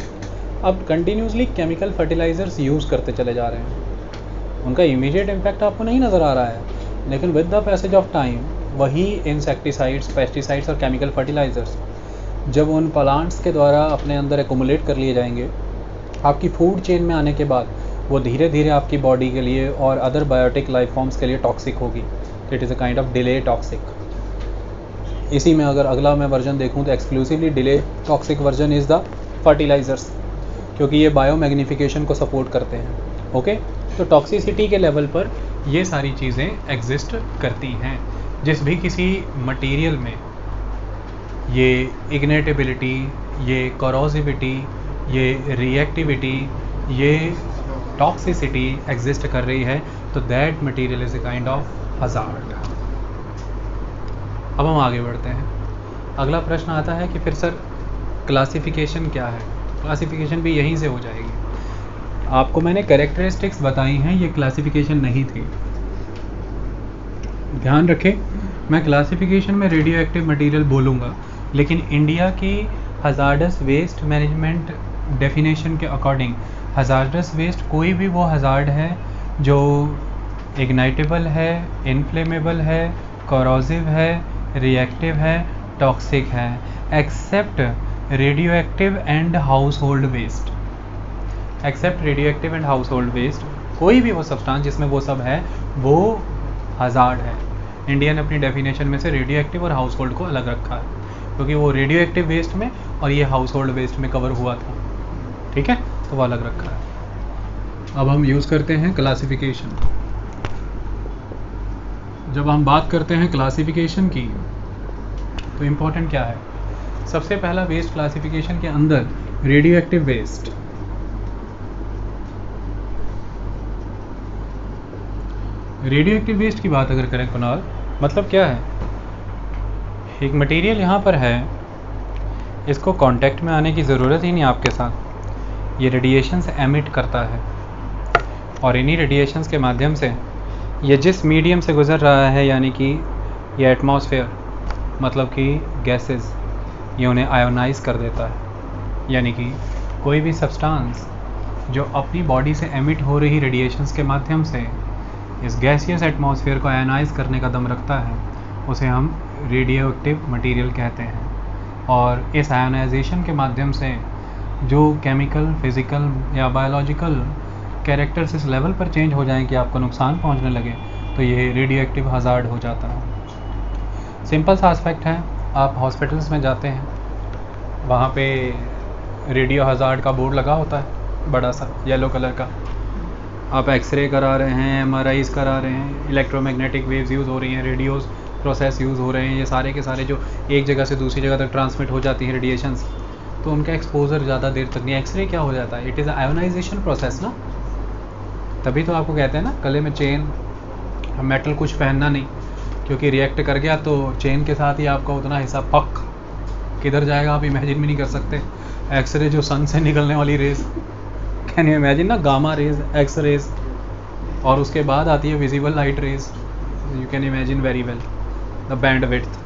अब कंटिन्यूसली केमिकल फर्टिलाइज़र्स यूज़ करते चले जा रहे हैं, उनका इमीडिएट इम्पैक्ट आपको नहीं नज़र आ रहा है, लेकिन with the passage of time वही इंसेक्टिसाइड्स, पेस्टिसाइड्स और केमिकल फर्टिलाइज़र्स जब उन प्लांट्स के द्वारा अपने अंदर एक्युमुलेट कर लिए जाएंगे, आपकी फूड चेन में आने के बाद वो धीरे धीरे आपकी बॉडी के लिए और अदर बायोटिक लाइफ फॉर्म्स के लिए टॉक्सिक होगी। तो it is a kind of delay toxic. इसी में अगर अगला मैं वर्जन देखूं तो exclusively delay toxic version is the fertilisers, क्योंकि ये बायोमैग्निफिकेशन को सपोर्ट करते हैं। ओके, तो टॉक्सिसिटी के लेवल पर ये सारी चीज़ें एग्जिस्ट करती हैं। जिस भी किसी मटेरियल में ये इग्नेटेबिलिटी, ये कोरोसिविटी, ये रिएक्टिविटी, ये टॉक्सिसिटी एग्जिस्ट कर रही है, तो that material is a kind of hazard. अब हम आगे बढ़ते हैं। अगला प्रश्न आता है कि फिर सर क्लासिफिकेशन क्या है? क्लासिफिकेशन भी यहीं से हो जाएगी। आपको मैंने कैरेक्टरिस्टिक्स बताई हैं, ये क्लासिफिकेशन नहीं थी। ध्यान रखें, मैं क्लासिफिकेशन में रेडियो एक्टिव मटीरियल बोलूँगा, लेकिन इंडिया की हजार्डस वेस्ट मैनेजमेंट डेफिनेशन के अकॉर्डिंग हजार्डस वेस्ट कोई भी वो हजार्ड है जो इग्नाइटेबल है, इनफ्लेमेबल है, कोरोसिव है, रिएक्टिव है, टॉक्सिक है, except radioactive and household waste. Except radioactive and household waste, कोई भी वो सब्सटेंस जिसमें वो सब है वो हजार्ड है। इंडिया ने अपनी डेफिनेशन में से रेडियो एक्टिव और हाउस होल्ड को अलग रखा है। क्योंकि वो रेडियो एक्टिव वेस्ट में और ये हाउस होल्ड वेस्ट में कवर हुआ था, ठीक है, तो वो अलग रखा है। अब हम यूज़ करते हैं क्लासिफिकेशन। जब हम बात करते हैं क्लासिफिकेशन की तो इम्पोर्टेंट क्या है, सबसे पहला वेस्ट क्लासिफिकेशन के अंदर radioactive waste. Radioactive waste की बात अगर करें कुणाल, मतलब क्या है, एक मटेरियल यहाँ पर है, इसको कांटेक्ट में आने की ज़रूरत ही नहीं आपके साथ, ये रेडिएशंस एमिट करता है और इन्हीं रेडिएशंस के माध्यम से ये जिस मीडियम से गुज़र रहा है, यानी कि ये एटमॉस्फेयर, मतलब कि गैसेस, ये उन्हें आयोनाइज कर देता है। यानी कि कोई भी सब्सटेंस जो अपनी बॉडी से एमिट हो रही रेडिएशंस के माध्यम से इस गैसियस एटमॉस्फेयर को आयोनाइज करने का दम रखता है, उसे हम रेडियो एक्टिव मटीरियल कहते हैं। और इस आयोनाइजेशन के माध्यम से जो केमिकल, फिज़िकल या बायोलॉजिकल कैरेक्टर्स इस लेवल पर चेंज हो जाएं कि आपको नुकसान पहुंचने लगे, तो ये रेडियो एक्टिव हज़ार्ड हो जाता है। सिंपल सा एस्पेक्ट है, आप हॉस्पिटल्स में जाते हैं, वहाँ पे रेडियो हज़ार्ड का बोर्ड लगा होता है, बड़ा सा येलो कलर का। आप एक्सरे करा रहे हैं, MRIs करा रहे हैं, इलेक्ट्रोमैग्नेटिक वेव्स यूज़ हो रही हैं, रेडियोस प्रोसेस यूज़ हो रहे हैं, ये सारे के सारे जो एक जगह से दूसरी जगह तक ट्रांसमिट हो जाती हैं रेडिएशंस, तो उनका एक्सपोजर ज़्यादा देर तक नहीं। एक्सरे क्या हो जाता है, इट इज़ आयोनाइजेशन प्रोसेस ना, तभी तो आपको कहते हैं ना गले में चेन, मेटल कुछ पहनना नहीं, क्योंकि रिएक्ट कर गया तो चेन के साथ ही आपका उतना हिस्सा पक किधर जाएगा आप इमेजिन भी नहीं कर सकते। एक्सरे जो सन से निकलने वाली रेज, कैन यू इमेजिन ना, गामा रेज, एक्स रेज, और उसके बाद आती है visible light rays, you can imagine very well the band width.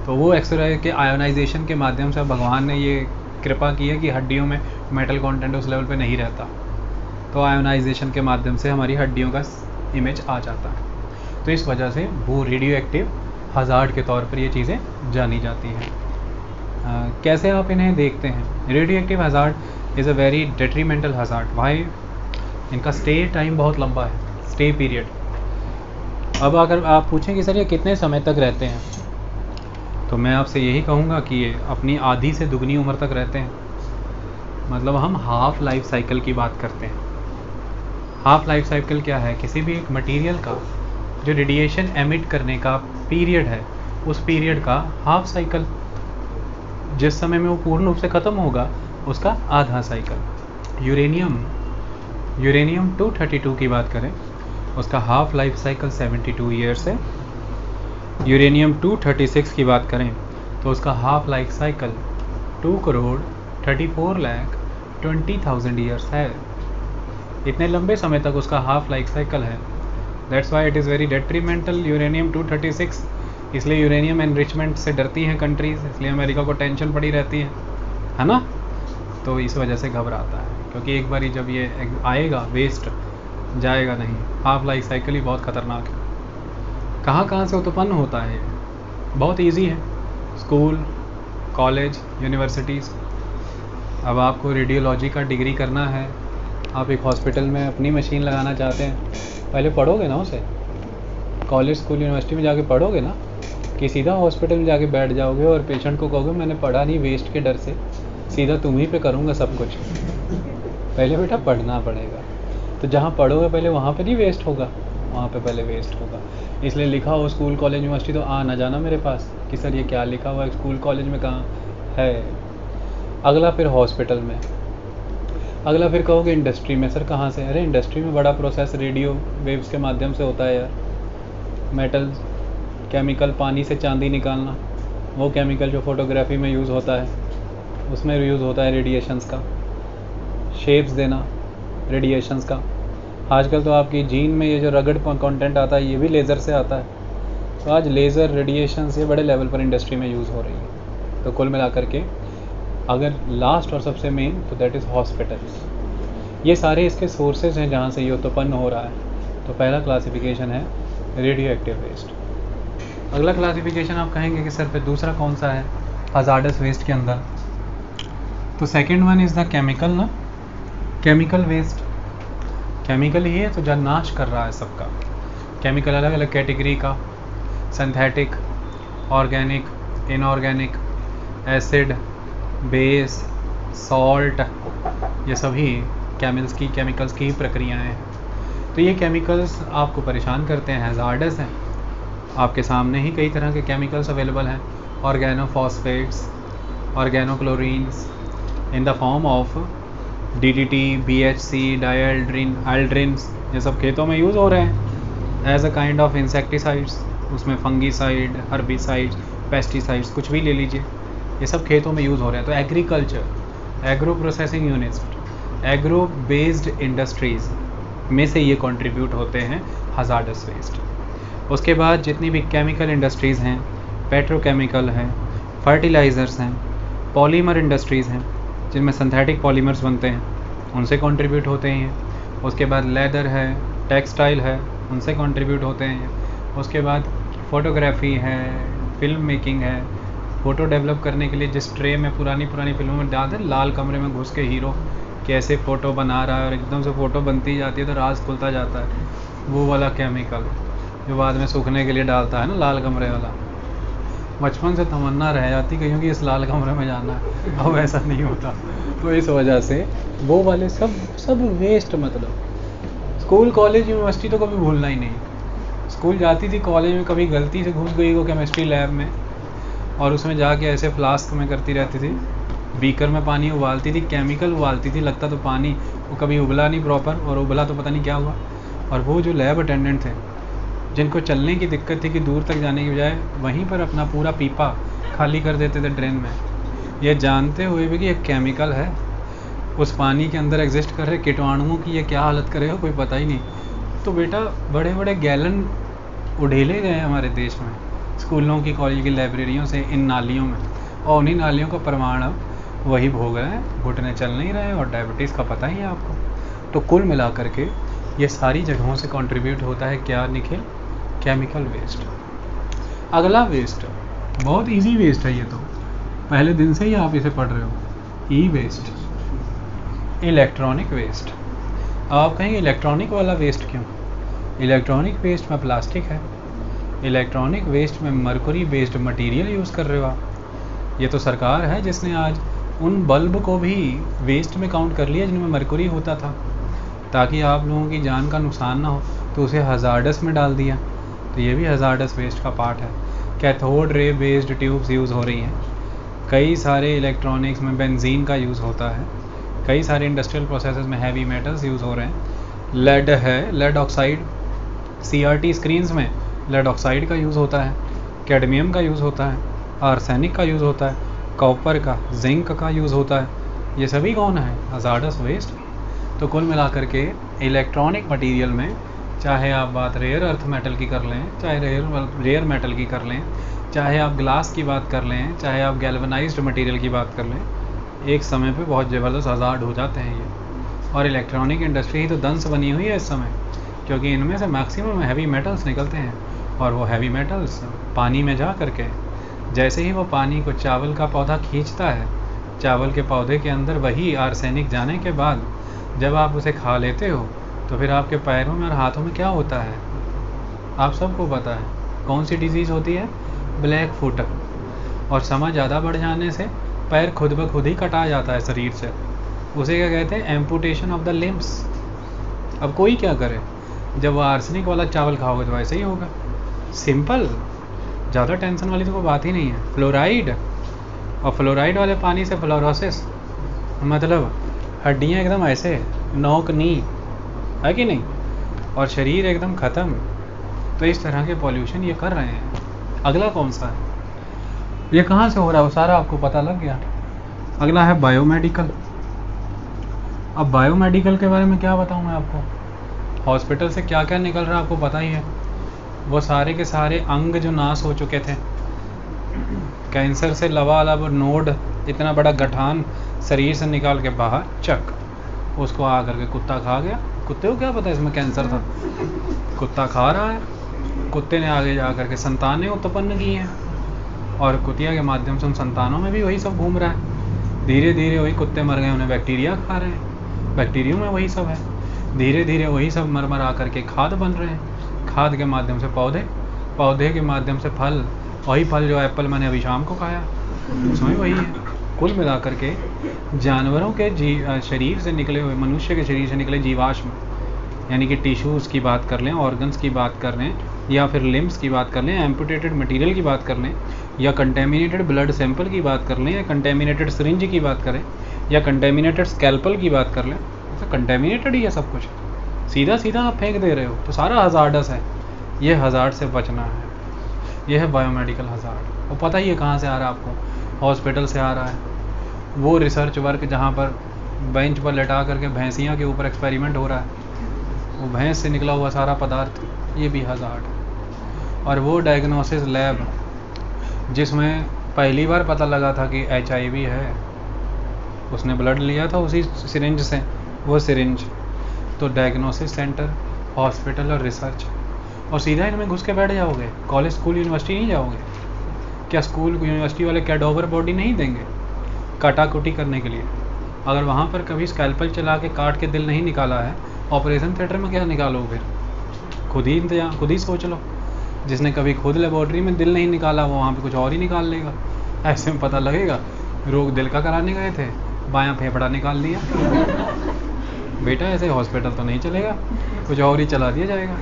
तो वो एक्सरे के आयोनाइजेशन के माध्यम से भगवान ने ये कृपा की है कि हड्डियों में मेटल कंटेंट उस लेवल पे नहीं रहता, तो आयोनाइजेशन के माध्यम से हमारी हड्डियों का इमेज आ जाता है। तो इस वजह से वो रेडियो एक्टिव हज़ार्ड के तौर पर ये चीज़ें जानी जाती हैं। कैसे आप इन्हें देखते हैं, radioactive hazard is a very detrimental hazard. Why, इनका स्टे टाइम बहुत लंबा है, स्टे पीरियड। अब अगर आप पूछें कि सर ये कितने समय तक रहते हैं, तो मैं आपसे यही कहूँगा कि ये अपनी आधी से दुगनी उम्र तक रहते हैं। मतलब हम हाफ लाइफ साइकिल की बात करते हैं। हाफ लाइफ साइकिल क्या है, किसी भी एक मटेरियल का जो रेडिएशन एमिट करने का पीरियड है, उस पीरियड का हाफ साइकिल, जिस समय में वो पूर्ण रूप से ख़त्म होगा उसका आधा साइकिल। यूरेनियम 232 की बात करें, उसका हाफ लाइफ साइकिल 72 ईयर्स है। यूरेनियम 236 की बात करें तो उसका हाफ लाइफ साइकिल 2,34,20,000 ईयर्स है। इतने लंबे समय तक उसका हाफ लाइफ साइकिल है। That's why it is very detrimental uranium 236। इसलिए यूरेनियम एनरिचमेंट से डरती हैं कंट्रीज़, इसलिए अमेरिका को टेंशन पड़ी रहती है ना। तो इस वजह से घबराता है, क्योंकि एक बार जब ये आएगा वेस्ट जाएगा नहीं। हाफ लाइफ साइकिल ही बहुत ख़तरनाक है। कहाँ से उत्पन्न होता है, बहुत इजी है, स्कूल, कॉलेज, यूनिवर्सिटीज़। अब आपको रेडियोलॉजी का डिग्री करना है, आप एक हॉस्पिटल में अपनी मशीन लगाना चाहते हैं, पहले पढ़ोगे ना उसे, कॉलेज, स्कूल, यूनिवर्सिटी में जाके पढ़ोगे ना, कि सीधा हॉस्पिटल में जाके बैठ जाओगे और पेशेंट को कहोगे मैंने पढ़ा नहीं वेस्ट के डर से, सीधा तुम ही पे करूँगा सब कुछ। पहले बेटा पढ़ना पड़ेगा, तो जहाँ पढ़ोगे पहले वहाँ पे नहीं वेस्ट होगा, वहाँ पे पहले वेस्ट होगा। इसलिए लिखा हो स्कूल, कॉलेज, यूनिवर्सिटी, तो आ ना जाना मेरे पास कि सर ये क्या लिखा हुआ है, स्कूल कॉलेज में कहाँ है। अगला फिर हॉस्पिटल में, अगला फिर कहोगे इंडस्ट्री में, सर कहाँ से, अरे इंडस्ट्री में बड़ा प्रोसेस रेडियो वेव्स के माध्यम से होता है यार। मेटल, केमिकल, पानी से चांदी निकालना, वो केमिकल जो फोटोग्राफी में यूज़ होता है, उसमें यूज़ होता है रेडिएशंस का। शेप्स देना रेडिएशंस का। आजकल तो आपकी जीन में ये जो रगड़ कंटेंट आता है, ये भी लेज़र से आता है। तो आज लेज़र, रेडिएशंस, ये बड़े लेवल पर इंडस्ट्री में यूज़ हो रही है। तो कुल मिलाकर के अगर लास्ट और सबसे मेन, तो दैट इज़ हॉस्पिटल्स। ये सारे इसके सोर्सेज हैं जहाँ से ये उत्पन्न हो रहा है। तो पहला क्लासिफिकेशन है रेडियो एक्टिव वेस्ट। अगला क्लासिफिकेशन आप कहेंगे कि सर फिर दूसरा कौन सा है हज़ार्डस वेस्ट के अंदर, तो second one is the chemical ना, केमिकल वेस्ट। केमिकल ही है तो जो नाश कर रहा है सबका। केमिकल अलग अलग कैटेगरी का, synthetic, organic, inorganic, acid, base, salt, ये सभी केमिकल्स की प्रक्रियाएं हैं। तो ये केमिकल्स आपको परेशान करते हैं, हैज़ार्डस हैं। आपके सामने ही कई तरह के केमिकल्स अवेलेबल हैं, organophosphates, organochlorines in the form of DDT, BHC, dieldrins, ये सब खेतों में यूज़ हो रहे हैं as a kind of insecticides. उसमें फंगीसाइड, हर्बिसाइड्स, पेस्टिसाइड्स, कुछ भी ले लीजिए, ये सब खेतों में यूज़ हो रहे हैं। तो agriculture, agro processing units, agro based industries में से ये कंट्रीब्यूट होते हैं हज़ार्डस वेस्ट। उसके बाद जितनी भी केमिकल इंडस्ट्रीज़ हैं, पेट्रोकेमिकल हैं, फर्टिलाइज़र्स हैं, पॉलीमर इंडस्ट्रीज़ हैं जिनमें सिंथेटिक पॉलीमर्स बनते हैं, उनसे कंट्रीब्यूट होते हैं। उसके बाद लेदर है, टेक्सटाइल है, उनसे कंट्रीब्यूट होते हैं। उसके बाद फ़ोटोग्राफी है, फिल्म मेकिंग है, फ़ोटो डेवलप करने के लिए जिस ट्रे में पुरानी फिल्मों में डालते हैं, लाल कमरे में घुस के हीरो कैसे फ़ोटो बना रहा है और एकदम से फ़ोटो बनती जाती है तो राज खुलता जाता है, वो वाला केमिकल जो बाद में सूखने के लिए डालता है ना, लाल कमरे वाला। बचपन से तमन्ना रह जाती कहीं कि इस लाल कमरे में जाना है, अब ऐसा नहीं होता। तो इस वजह से वो वाले सब वेस्ट, मतलब स्कूल, कॉलेज, यूनिवर्सिटी तो कभी भूलना ही नहीं। स्कूल जाती थी, कॉलेज में कभी गलती से घुस गई वो केमिस्ट्री लैब में और उसमें जाके ऐसे फ्लास्क में करती रहती थी, बीकर में पानी उबालती थी, केमिकल उबालती थी, लगता तो पानी, वो कभी उबला नहीं प्रॉपर, और उबला तो पता नहीं क्या हुआ। और वो जो लैब अटेंडेंट थे जिनको चलने की दिक्कत थी कि दूर तक जाने की बजाय वहीं पर अपना पूरा पीपा खाली कर देते थे ड्रेन में, ये जानते हुए भी कि ये केमिकल है, उस पानी के अंदर एग्जिस्ट कर रहे कीटाणुओं की ये क्या हालत करेगा कोई पता ही नहीं। तो बेटा बड़े बड़े गैलन उड़ेले गए हमारे देश में स्कूलों की, कॉलेज की लाइब्रेरियों से इन नालियों में, और उन्हीं नालियों का प्रमाण अब वही भोग रहे हैं, घुटने चल नहीं रहे और डायबिटीज़ का पता ही है आपको। तो कुल मिला करके ये सारी जगहों से कंट्रीब्यूट होता है क्या निखिल? Chemical waste. अगला वेस्ट बहुत इजी वेस्ट है, ये तो पहले दिन से ही आप इसे पढ़ रहे हो, ई वेस्ट, इलेक्ट्रॉनिक वेस्ट। आप कहेंगे इलेक्ट्रॉनिक वाला वेस्ट क्यों? इलेक्ट्रॉनिक वेस्ट में प्लास्टिक है, इलेक्ट्रॉनिक वेस्ट में मरकरी बेस्ड मटेरियल यूज़ कर रहे हो आप। ये तो सरकार है जिसने आज उन बल्ब को भी वेस्ट में काउंट कर लिया जिनमें मरकरी होता था, ताकि आप लोगों की जान का नुकसान ना हो, तो उसे हज़ार्डस में डाल दिया। तो ये भी हज़ार्डस वेस्ट का पार्ट है। Cathode ray based tubes use हो रही हैं, कई सारे इलेक्ट्रॉनिक्स में बेंजीन का यूज़ होता है, कई सारे इंडस्ट्रियल प्रोसेसेस में हैवी मेटल्स यूज़ हो रहे हैं। लेड है, लेड ऑक्साइड, CRT स्क्रीन्स में लेड ऑक्साइड का यूज़ होता है, कैडमियम का यूज़ होता है, आर्सेनिक का यूज़ होता है, कॉपर का, जिंक का यूज़ होता है। ये सभी कौन है? Hazardous waste. तो कुल मिलाकर के इलेक्ट्रॉनिक मटेरियल में, चाहे आप बात रेयर अर्थ मेटल की कर लें, चाहे रेयर मेटल की कर लें, चाहे आप ग्लास की बात कर लें, चाहे आप गैल्वनाइज्ड मटेरियल की बात कर लें, एक समय पे बहुत ज़बरदस्त हज़ार्ड हो जाते हैं ये। और इलेक्ट्रॉनिक इंडस्ट्री ही तो दंस बनी हुई है इस समय, क्योंकि इनमें से मैक्सिमम हैवी मेटल्स निकलते हैं, और वो हैवी मेटल्स पानी में जा करके, जैसे ही वो पानी को चावल का पौधा खींचता है, चावल के पौधे के अंदर वही आर्सेनिक जाने के बाद जब आप उसे खा लेते हो, तो फिर आपके पैरों में और हाथों में क्या होता है? आप सबको पता है कौन सी डिजीज़ होती है? Black foot. और समय ज़्यादा बढ़ जाने से पैर खुद ब खुद ही कटा जाता है शरीर से, उसे क्या कहते हैं? Amputation of the limbs. अब कोई क्या करे, जब वो आर्सेनिक वाला चावल खाओगे तो ऐसे ही होगा, सिंपल, ज़्यादा टेंशन वाली तो कोई बात ही नहीं है। फ्लोराइड, और फ्लोराइड वाले पानी से फ्लोरोसिस, मतलब हड्डियाँ एकदम ऐसे नोक नी, है कि नहीं, और शरीर एकदम ख़त्म। तो इस तरह के पॉल्यूशन ये कर रहे हैं। अगला कौन सा है? ये कहाँ से हो रहा है वो सारा आपको पता लग गया। अगला है बायोमेडिकल। अब बायोमेडिकल के बारे में क्या बताऊँ मैं आपको? हॉस्पिटल से क्या क्या निकल रहा है आपको पता ही है। वो सारे के सारे अंग जो नाश हो चुके थे, कैंसर से लबालब नोड, इतना बड़ा गठान शरीर से निकाल के बाहर चक, उसको आ करके कुत्ता खा गया। कुत्ते को क्या पता इसमें कैंसर था? कुत्ता खा रहा है, कुत्ते ने आगे जा करके संतानें उत्पन्न की हैं, और कुतिया के माध्यम से उन संतानों में भी वही सब घूम रहा है। धीरे धीरे वही कुत्ते मर गए, उन्हें बैक्टीरिया खा रहे हैं, बैक्टीरिया में वही सब है। धीरे धीरे वही सब मर आकर के खाद बन रहे हैं, खाद के माध्यम से पौधे, पौधे के माध्यम से फल, वही फल जो एप्पल मैंने अभी शाम को खाया, उसमें वही है। कुल मिलाकर के जानवरों के शरीर से निकले हुए, मनुष्य के शरीर से निकले जीवाश्म, यानी कि टिश्यूज़ की बात कर लें, ऑर्गन्स की बात कर लें, या फिर लिम्स की बात कर लें, एम्पुटेटेड मटेरियल की बात कर लें, या कंटेमिनेटेड ब्लड सैंपल की बात कर लें, या कंटेमिनेटेड सिरिंज की बात करें, या कंटेमिनेटेड स्कैल्पल की बात कर लें, तो कंटेमिनेटेड ही है सब कुछ। सीधा सीधा आप फेंक दे रहे हो तो सारा हज़ार्डस है। ये हज़ार्ड से बचना है। यह है बायोमेडिकल हज़ार्ड। और पता ही है कहाँ से आ रहा है आपको, हॉस्पिटल से आ रहा है। वो रिसर्च वर्क जहाँ पर बेंच पर लेटा करके भैंसियाँ के ऊपर एक्सपेरिमेंट हो रहा है, वो भैंस से निकला हुआ सारा पदार्थ, ये भी हज़ार्ड। और वो डायग्नोसिस लैब जिसमें पहली बार पता लगा था कि HIV है, उसने ब्लड लिया था उसी सिरिंज से, वो सिरिंज। तो डायग्नोसिस सेंटर, हॉस्पिटल और रिसर्च, और सीधा इनमें घुस के बैठ जाओगे। कॉलेज, स्कूल, यूनिवर्सिटी नहीं जाओगे क्या? स्कूल यूनिवर्सिटी वाले कैडोवर बॉडी नहीं देंगे काटाकुटी करने के लिए? अगर वहाँ पर कभी स्कैल्पल चला के काट के दिल नहीं निकाला है, ऑपरेशन थिएटर में क्या निकालो फिर? खुद ही सोच लो। जिसने कभी खुद लेबॉर्ट्री में दिल नहीं निकाला, वो वहाँ पे कुछ और ही निकाल लेगा। ऐसे में पता लगेगा रोग दिल का कराने गए थे, बायां फेफड़ा निकाल दिया। बेटा ऐसे हॉस्पिटल तो नहीं चलेगा, कुछ और ही चला दिया जाएगा।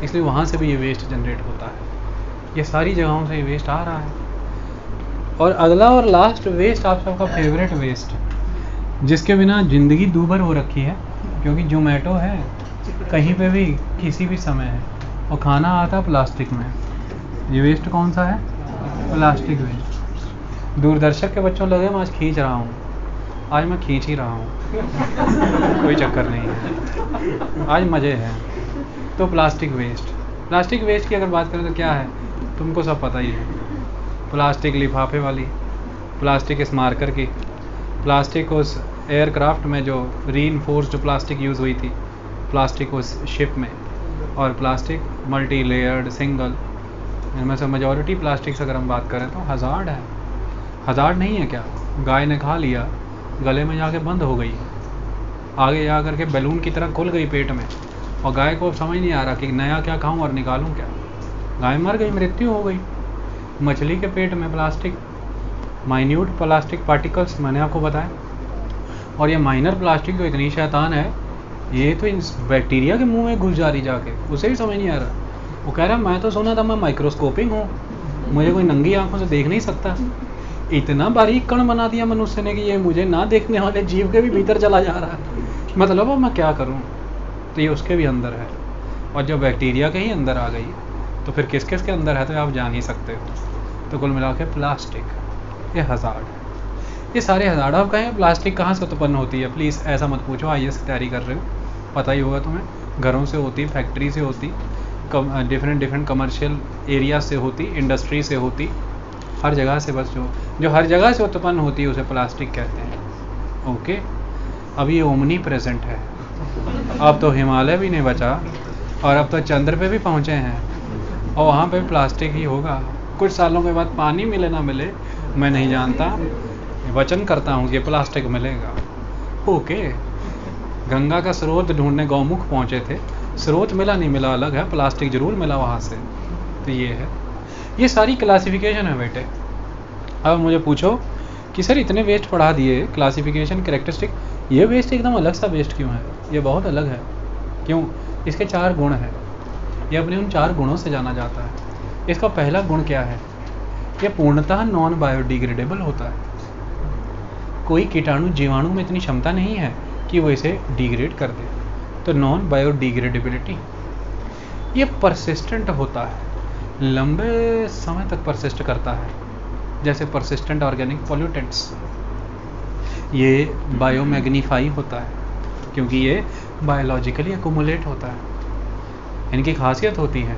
इसलिए वहाँ से भी ये वेस्ट जनरेट होता है। ये सारी जगहों से ये वेस्ट आ रहा है। और अगला और लास्ट वेस्ट आप सबका फेवरेट वेस्ट, जिसके बिना ज़िंदगी दूभर हो रखी है, क्योंकि जोमेटो है कहीं पे भी किसी भी समय है, और खाना आता प्लास्टिक में। ये वेस्ट कौन सा है? Plastic waste. दूरदर्शक के बच्चों लगे मैं आज खींच रहा हूँ, आज मैं खींच ही रहा हूँ। कोई चक्कर नहीं है, आज मज़े हैं। तो प्लास्टिक वेस्ट की अगर बात करें तो क्या है, तुमको सब पता ही है। प्लास्टिक लिफाफे वाली, प्लास्टिक स्मारकर की, प्लास्टिक उस एयरक्राफ्ट में जो रीइंफोर्स्ड प्लास्टिक यूज़ हुई थी, प्लास्टिक उस शिप में, और प्लास्टिक मल्टी लेयर्ड सिंगल। इनमें से मेजॉरिटी प्लास्टिक्स अगर हम बात करें तो हज़ार्ड है। हज़ार्ड नहीं है क्या? गाय ने खा लिया, गले में जाके बंद हो गई, आगे जा कर के बैलून की तरह खुल गई पेट में, और गाय को समझ नहीं आ रहा कि नया क्या खाऊं और निकालूं क्या। गाय मर गई, मृत्यु हो गई। मछली के पेट में प्लास्टिक, माइन्यूट प्लास्टिक पार्टिकल्स मैंने आपको बताया। और ये माइनर प्लास्टिक तो इतनी शैतान है, ये तो इन बैक्टीरिया के मुंह में घुस जा रही जाके, उसे भी समझ नहीं आ रहा। वो कह रहा मैं तो सुना था मैं माइक्रोस्कोपिंग हूँ, मुझे कोई नंगी आंखों से देख नहीं सकता। इतना बारीक कण बना दिया मनुष्य ने कि ये मुझे ना देखने वाले जीव के भी भीतर चला जा रहा है। मतलब अब मैं क्या करूँ? तो ये उसके भी अंदर है। और जब बैक्टीरिया के ही अंदर आ गई तो फिर किस किस के अंदर है तो आप जान ही सकते हो। तो कुल मिला के प्लास्टिक, ये हज़ार्ड, ये सारे हज़ार्ड। आप कहें प्लास्टिक कहाँ से उत्पन्न होती है? प्लीज़ ऐसा मत पूछो, IAS की तैयारी कर रहे हो, पता ही होगा तुम्हें। घरों से होती, फैक्ट्री से होती, डिफरेंट कमर्शियल एरिया से होती, इंडस्ट्री से होती, हर जगह से। बस जो हर जगह से उत्पन्न होती है उसे प्लास्टिक कहते हैं। ओके, अब ये ओमनी प्रेजेंट है। अब तो हिमालय भी नहीं बचा, और अब तो चंद्र पे भी पहुँचे हैं, और वहाँ पे प्लास्टिक ही होगा। कुछ सालों के बाद पानी मिले ना मिले मैं नहीं जानता, वचन करता हूँ कि प्लास्टिक मिलेगा। ओके, गंगा का स्रोत ढूंढने गौमुख पहुँचे थे, स्रोत मिला नहीं मिला अलग है, प्लास्टिक जरूर मिला वहाँ से। तो ये है, ये सारी क्लासिफिकेशन है बेटे। अब मुझे पूछो कि सर इतने वेस्ट पढ़ा दिए, क्लासिफिकेशन, कैरेक्टरिस्टिक, ये वेस्ट एकदम अलग सा वेस्ट क्यों है? ये बहुत अलग है। क्यों? इसके 4 गुण हैं। ये अपने उन 4 गुणों से जाना जाता है। इसका पहला गुण क्या है? ये पूर्णतः नॉन बायोडिग्रेडेबल होता है। कोई कीटाणु जीवाणु में इतनी क्षमता नहीं है कि वो इसे डिग्रेड कर दे। तो नॉन बायोडिग्रेडेबिलिटी। ये परसिस्टेंट होता है, लंबे समय तक परसिस्ट करता है, जैसे परसिस्टेंट ऑर्गेनिक पॉल्यूटेंट्स। ये बायोमैग्नीफाई होता है क्योंकि ये बायोलॉजिकली एक्युमुलेट होता है। इनकी खासियत होती है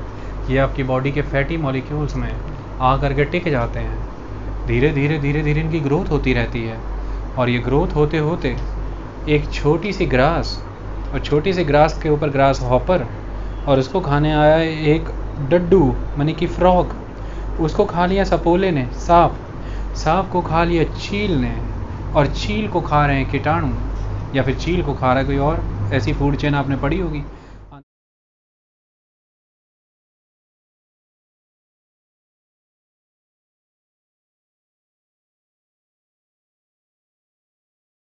ये आपकी बॉडी के फैटी मॉलिक्यूल्स में आ करके टिक जाते हैं। धीरे धीरे इनकी ग्रोथ होती रहती है, और ये ग्रोथ होते होते एक छोटी सी ग्रास, और छोटी सी ग्रास के ऊपर ग्रास हॉपर, और उसको खाने आया एक डड्डू माने कि फ्रॉग, उसको खा लिया सपोले ने, सांप को खा लिया चील ने, और चील को खा रहे हैं कीटाणु, या फिर चील को खा रहा है कोई और। ऐसी फूड चेन आपने पढ़ी होगी।